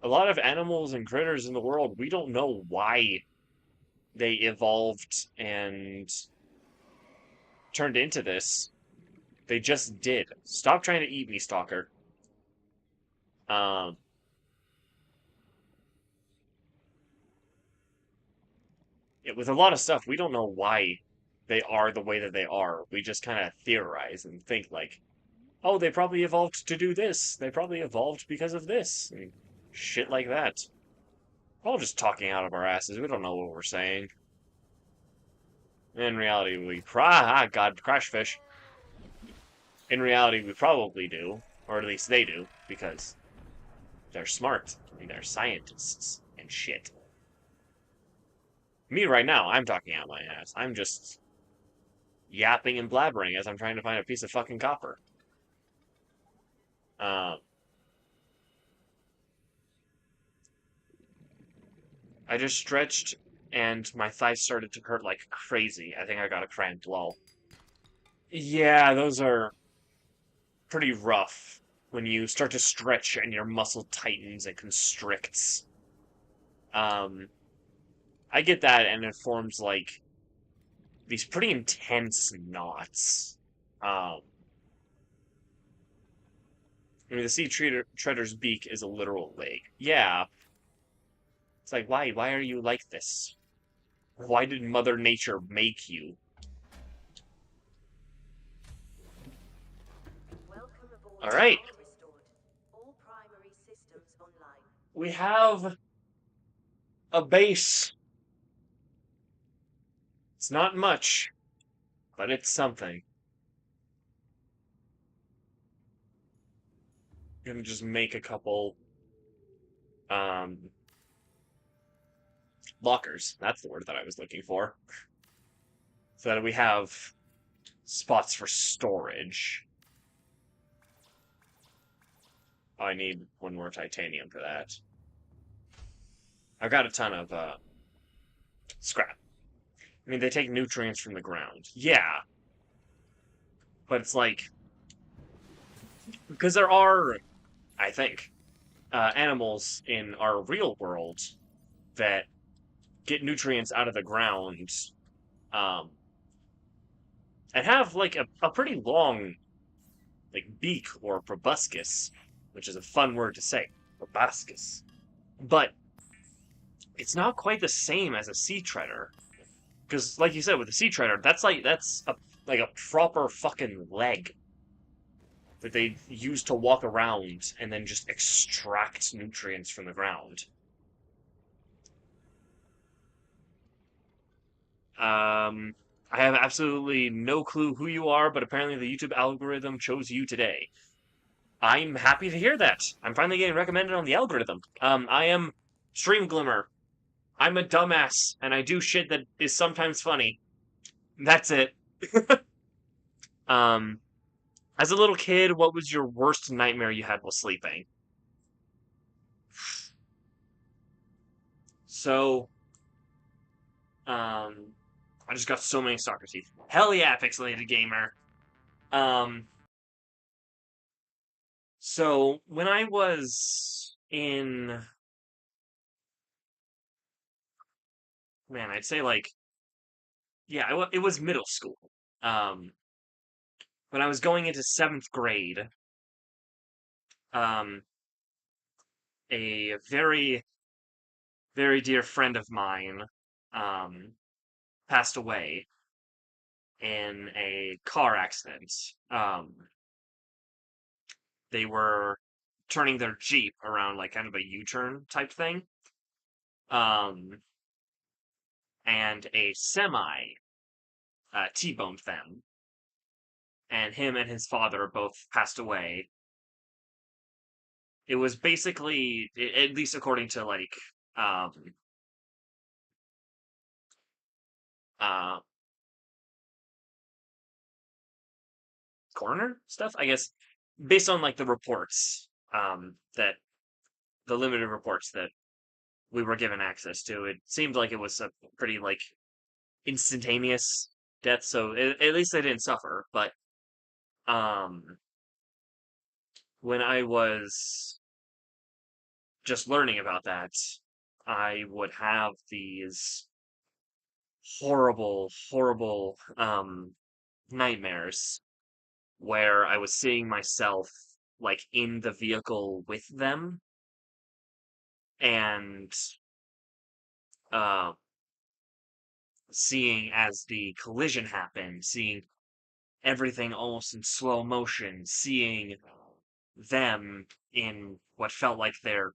A lot of animals and critters in the world, we don't know why they evolved and turned into this. They just did. Stop trying to eat me, Stalker. Um, with a lot of stuff, we don't know why they are the way that they are. We just kind of theorize and think like, oh, they probably evolved to do this. They probably evolved because of this. And shit like that. We're all just talking out of our asses. We don't know what we're saying. In reality, God, crash fish. In reality, we probably do, or at least they do, because they're smart and they're scientists and shit. Me right now, I'm talking out my ass. I'm just yapping and blabbering as I'm trying to find a piece of fucking copper. Um, I just stretched and my thighs started to hurt like crazy. I think I got a cramp, lol. Yeah, those are pretty rough when you start to stretch and your muscle tightens and constricts. Um, I get that, and it forms like these pretty intense knots. I mean, the treader's beak is a literal leg. Yeah, it's like why? Why are you like this? Why did Mother Nature make you? Welcome aboard All right, Power Restored. All primary systems online. we have a base. It's not much, but it's something. I'm gonna just make a couple um lockers. That's the word that I was looking for. So that we have spots for storage. Oh, I need one more titanium for that. I've got a ton of scrap. I mean, they take nutrients from the ground. Yeah, but it's like because there are, I think, animals in our real world that get nutrients out of the ground, um, and have like a pretty long like beak or proboscis, which is a fun word to say, proboscis. But it's not quite the same as a sea treader because, like you said, with a sea treader, that's like a proper fucking leg that they use to walk around and then just extract nutrients from the ground. Um, I have absolutely no clue who you are, but apparently the YouTube algorithm chose you today. I'm happy to hear that. I'm finally getting recommended on the algorithm. I am Stream Glimmer. I'm a dumbass, and I do shit that is sometimes funny. That's it. Um, as a little kid, what was your worst nightmare you had while sleeping? So, um, I just got so many soccer teeth. Hell yeah, pixelated gamer. Um, so when I was in, man, I'd say like, yeah, it was middle school. Um, when I was going into seventh grade, um, a very, very dear friend of mine, um, passed away in a car accident. They were turning their Jeep around like kind of a U-turn type thing. Um, and a semi T-boned them, and him and his father both passed away it was basically, at least according to like um uh coroner stuff, I guess, based on like the reports that the limited reports that we were given access to, it seemed like it was a pretty like instantaneous death. So at least they didn't suffer. But um, when I was just learning about that, I would have these horrible, horrible nightmares where I was seeing myself like in the vehicle with them and uh, seeing as the collision happened, seeing everything almost in slow motion, seeing them in what felt like their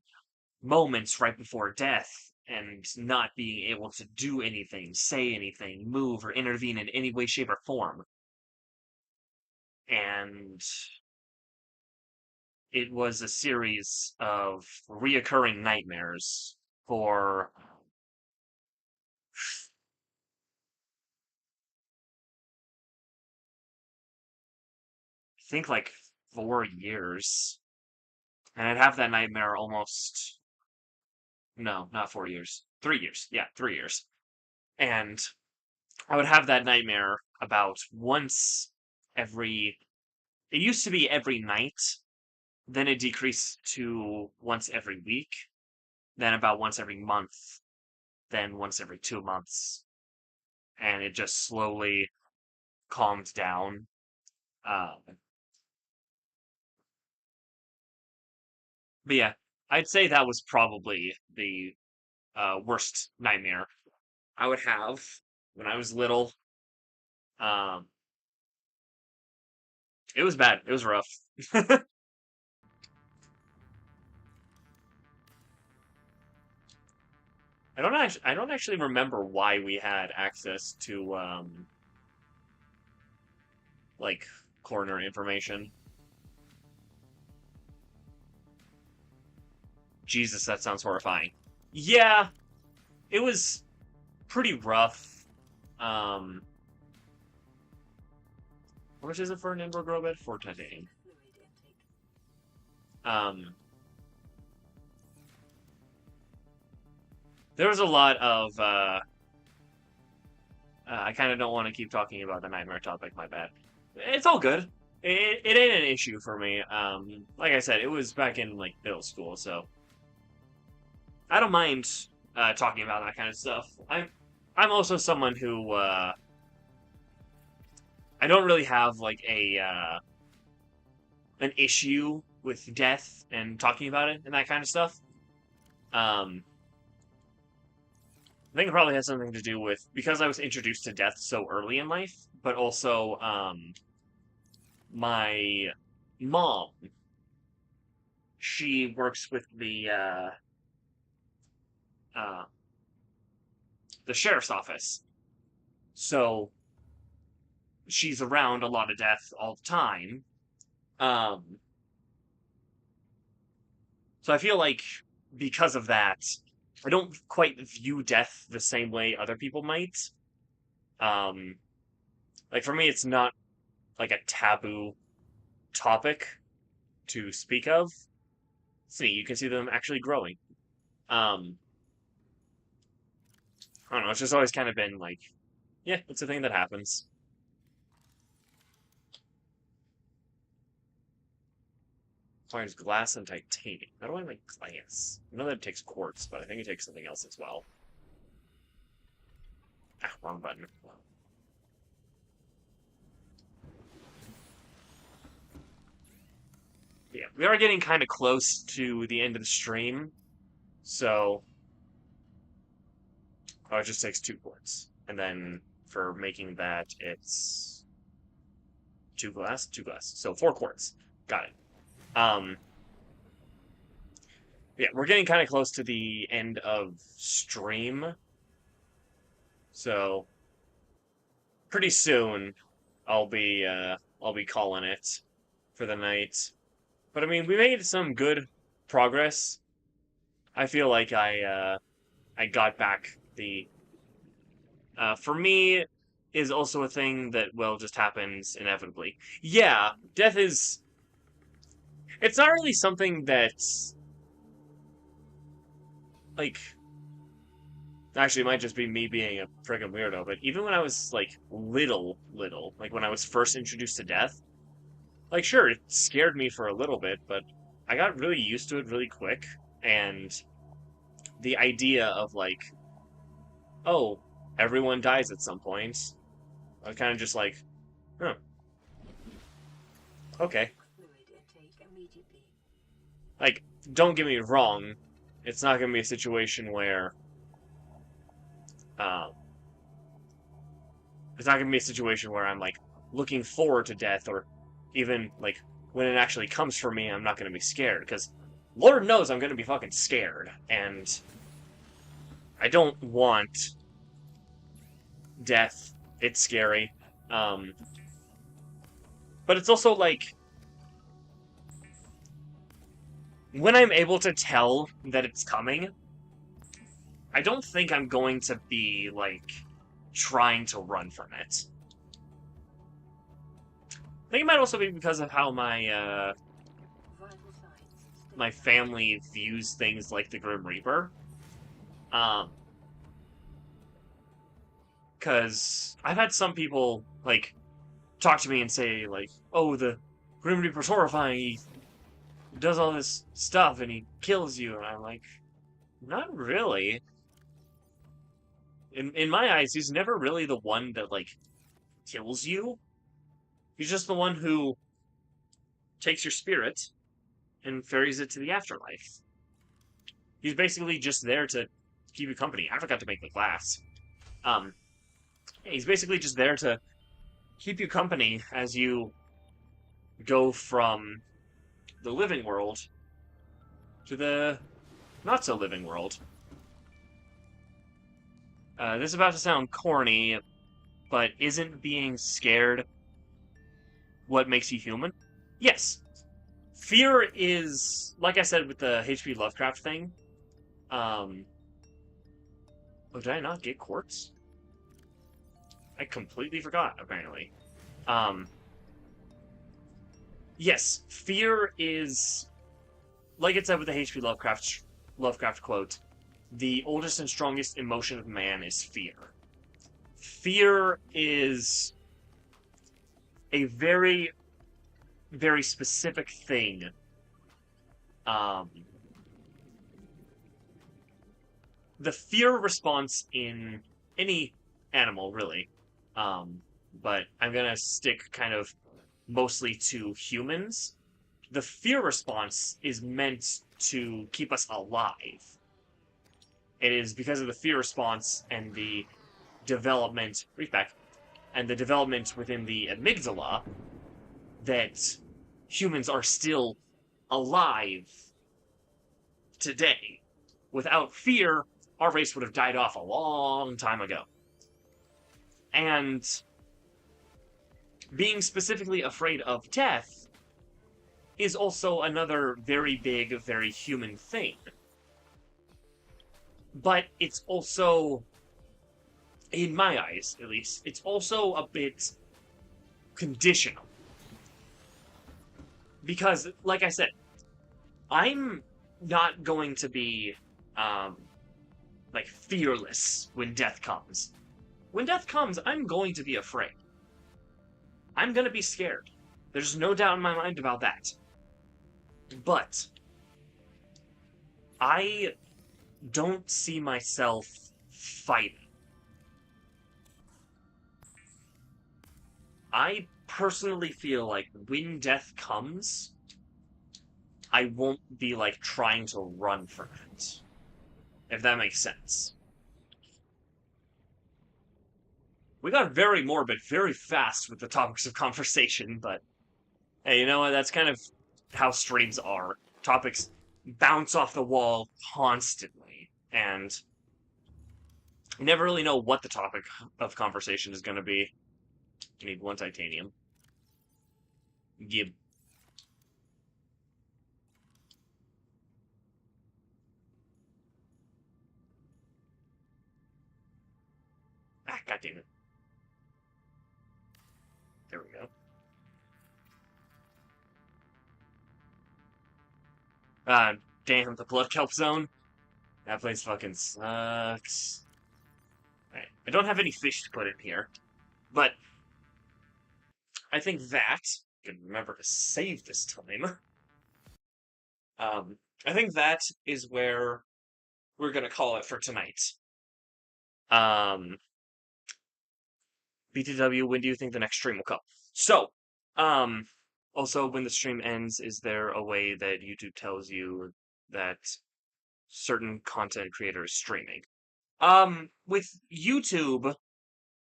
moments right before death and not being able to do anything, say anything, move, or intervene in any way, shape, or form. And it was a series of reoccurring nightmares for, I think, like 4 years. And I'd have that nightmare almost, no, not 4 years, 3 years. Yeah, 3 years. And I would have that nightmare about once every, it used to be every night, then it decreased to once every week, then about once every month, then once every 2 months, and it just slowly calmed down. Um, but yeah, I'd say that was probably the worst nightmare I would have when I was little. Um, it was bad. It was rough. I don't actually remember why we had access to like coroner information. Jesus, that sounds horrifying. Yeah, it was pretty rough. Um, how much is it for an Ember Grow bed? 4 titanium. Um, there was a lot of I kind of don't want to keep talking about the nightmare topic. My bad. It's all good. It ain't an issue for me. Like I said, it was back in like middle school, so I don't mind talking about that kind of stuff. I'm also someone who I don't really have like a an issue with death and talking about it and that kind of stuff. Um, I think it probably has something to do with because I was introduced to death so early in life, but also my mom. She works with uh, the sheriff's office, so she's around a lot of death all the time. Um, so I feel like because of that, I don't quite view death the same way other people might. Um, like for me, it's not like a taboo topic to speak of. See, you can see them actually growing. Um, I don't know. It's just always kind of been like, yeah, it's a thing that happens. Requires glass and titanium. How do I make glass? I know that it takes quartz, but I think it takes something else as well. Ah, wrong button. Yeah, we are getting kind of close to the end of the stream, so oh, it just takes 2 quartz, and then for making that, it's 2 glass, 2 glass, so 4 quartz. Got it. Um, yeah, we're getting kind of close to the end of stream, so pretty soon I'll be calling it for the night. But I mean, we made some good. progress, I feel like I got back the for me is also a thing that well just happens inevitably. Yeah, death is it's not really something that's like actually it might just be me being a friggin' weirdo, but even when I was like little, like when I was first introduced to death, like sure, it scared me for a little bit, but I got really used to it really quick and the idea of like, oh, everyone dies at some point. I was kind of just like, huh, okay. Fluid intake immediately. Like, don't get me wrong, it's not going to be a situation where, um, it's not going to be a situation where I'm like looking forward to death, or even like when it actually comes for me, I'm not going to be scared because Lord knows I'm going to be fucking scared, and I don't want death. It's scary, um, but it's also like when I'm able to tell that it's coming, I don't think I'm going to be like trying to run from it. I think it might also be because of how Vital signs my stabilized. family views things like the Grim Reaper. Um, because I've had some people like talk to me and say like, "Oh, the Grim Reaper's horrifying. He does all this stuff and he kills you," and I'm like, "Not really." In my eyes, he's never really the one that like kills you. He's just the one who takes your spirit and ferries it to the afterlife. He's basically just there to keep you company. I forgot to make the glass. Um, yeah, he's basically just there to keep you company as you go from the living world to the not so living world. This is about to sound corny, but isn't being scared what makes you human? Yes. Fear is, like I said with the H.P. Lovecraft thing. Um, oh, did I not get quartz? I completely forgot, apparently. Um, yes, fear is, like it said with the H.P. Lovecraft quote, the oldest and strongest emotion of man is fear. Fear is a very, very specific thing. Um, the fear response in any animal, really, um, but I'm gonna stick kind of mostly to humans. The fear response is meant to keep us alive. It is because of the fear response and the development, reach back, and the development within the amygdala that humans are still alive today. Without fear, our race would have died off a long time ago. And being specifically afraid of death is also another very big, very human thing. But it's also, in my eyes at least, it's also a bit conditional. Because, like I said, I'm not going to be um, like fearless when death comes. When death comes, I'm going to be afraid. I'm going to be scared. There's no doubt in my mind about that. But I don't see myself fighting. I personally feel like when death comes, I won't be like trying to run from it. If that makes sense. We got very morbid very fast with the topics of conversation, but hey, you know what? That's kind of how streams are. Topics bounce off the wall constantly, and you never really know what the topic of conversation is going to be. You need one titanium. Gib. God damn it. There we go. Damn, the Blood Kelp Zone. That place fucking sucks. Alright. I don't have any fish to put in here, but I think that I can remember to save this time. I think that is where we're gonna call it for tonight. Um, BTW, when do you think the next stream will come? So, um, also when the stream ends, is there a way that YouTube tells you that certain content creator is streaming? With YouTube,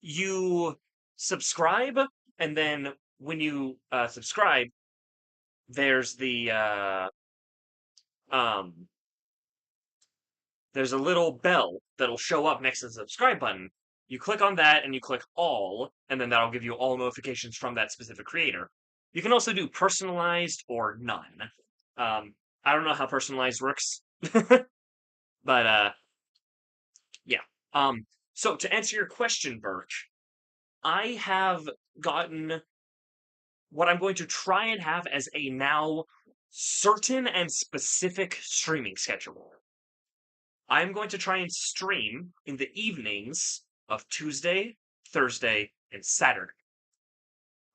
you subscribe, and then when you subscribe, there's um there's a little bell that'll show up next to the subscribe button. You click on that and you click all, and then that'll give you all notifications from that specific creator. You can also do personalized or none. Um, I don't know how personalized works, but yeah. So to answer your question, Birch, I have gotten what I'm going to try and have as a now certain and specific streaming schedule. I'm going to try and stream in the evenings of Tuesday, Thursday, and Saturday.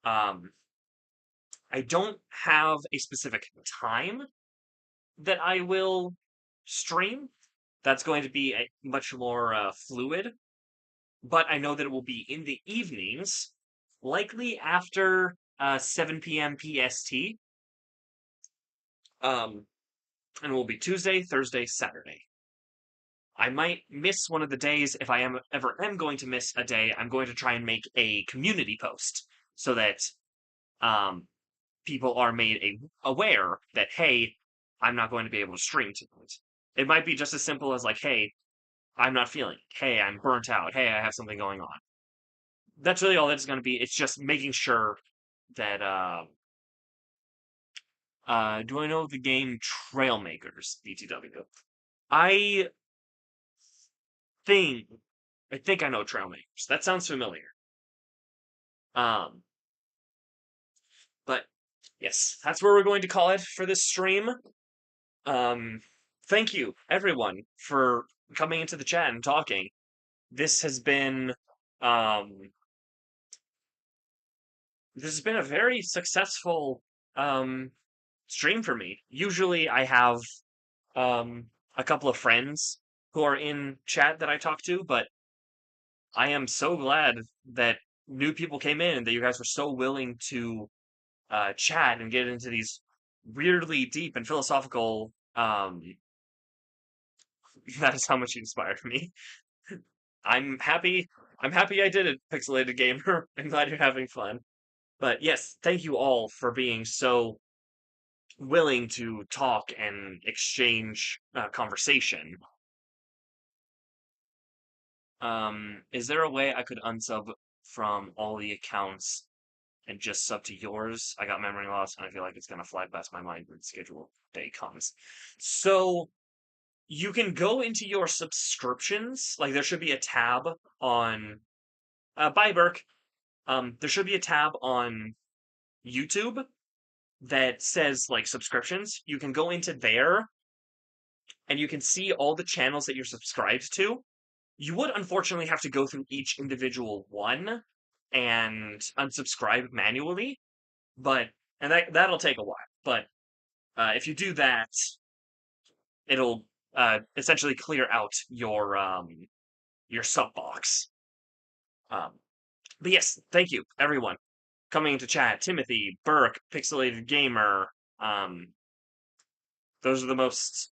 Um, I don't have a specific time that I will stream. That's going to be much more fluid, but I know that it will be in the evenings, likely after 7 p.m. PST. And it will be Tuesday, Thursday, Saturday. I might miss one of the days. If I am going to miss a day, I'm going to try and make a community post so that um, people are made aware that, hey, I'm not going to be able to stream tonight. It might be just as simple as like, hey, I'm not feeling it. Hey, I'm burnt out. Hey, I have something going on. That's really all that's going to be. It's just making sure that do I know the game Trailmakers, BTW? I think I think I know Trailmakers. That sounds familiar. Um, but yes, that's where we're going to call it for this stream. Um, thank you everyone for coming into the chat and talking. This has been um this has been a very successful um stream for me. Usually I have um a couple of friends who are in chat that I talk to, but I am so glad that new people came in and that you guys were so willing to chat and get into these weirdly deep and philosophical. That is how much you inspired me. I'm happy. I'm happy I did it, Pixelated Gamer. I'm glad you're having fun. But yes, thank you all for being so willing to talk and exchange conversation. Is there a way I could unsub from all the accounts and just sub to yours? I got memory loss, and I feel like it's gonna fly past my mind when the schedule day comes. So you can go into your subscriptions. Like there should be a tab on bye Burke. There should be a tab on YouTube that says like subscriptions. You can go into there and you can see all the channels that you're subscribed to. You would unfortunately have to go through each individual one and unsubscribe manually, but and that'll take a while. But if you do that, it'll essentially clear out your sub box. Um, but yes, thank you everyone coming into chat. Timothy, Burke, Pixelated Gamer. Those are the most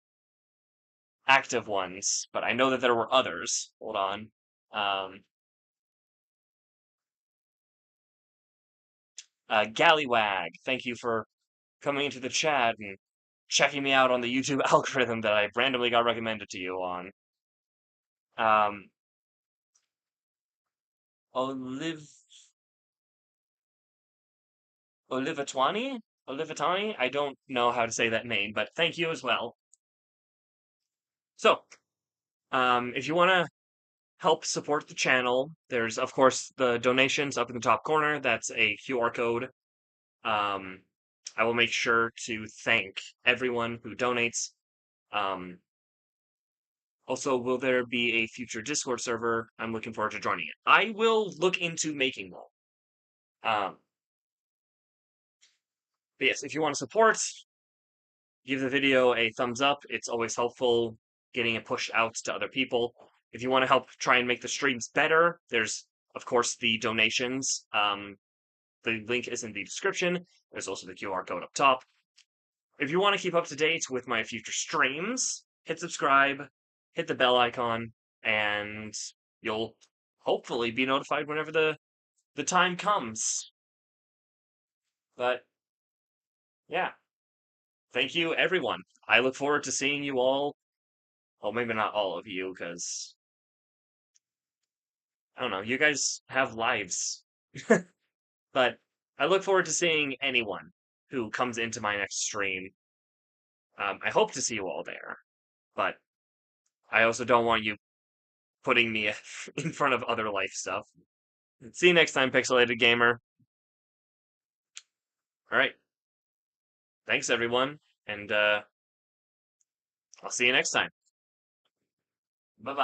active ones, but I know that there were others. Hold on. Um, Gallywag, thank you for coming into the chat and checking me out on the YouTube algorithm that I randomly got recommended to you on. Um, Olive Olivatwani? Olivatani? I don't know how to say that name, but thank you as well. So, if you want to help support the channel, there's of course the donations up in the top corner. That's a QR code. Um, I will make sure to thank everyone who donates. Um, Also, will there be a future Discord server? I'm looking forward to joining it. I will look into making one. Um, but yes, if you want to support, give the video a thumbs up. It's always helpful getting it pushed out to other people. If you want to help try and make the streams better, there's of course the donations. The link is in the description. There's also the QR code up top. If you want to keep up to date with my future streams, hit subscribe, hit the bell icon, and you'll hopefully be notified whenever the time comes. But yeah, thank you everyone. I look forward to seeing you all. Well, maybe not all of you, because I don't know, you guys have lives. But I look forward to seeing anyone who comes into my next stream. I hope to see you all there, but I also don't want you putting me in front of other life stuff. See you next time, Pixelated Gamer. All right. Thanks, everyone. And I'll see you next time. Bye bye.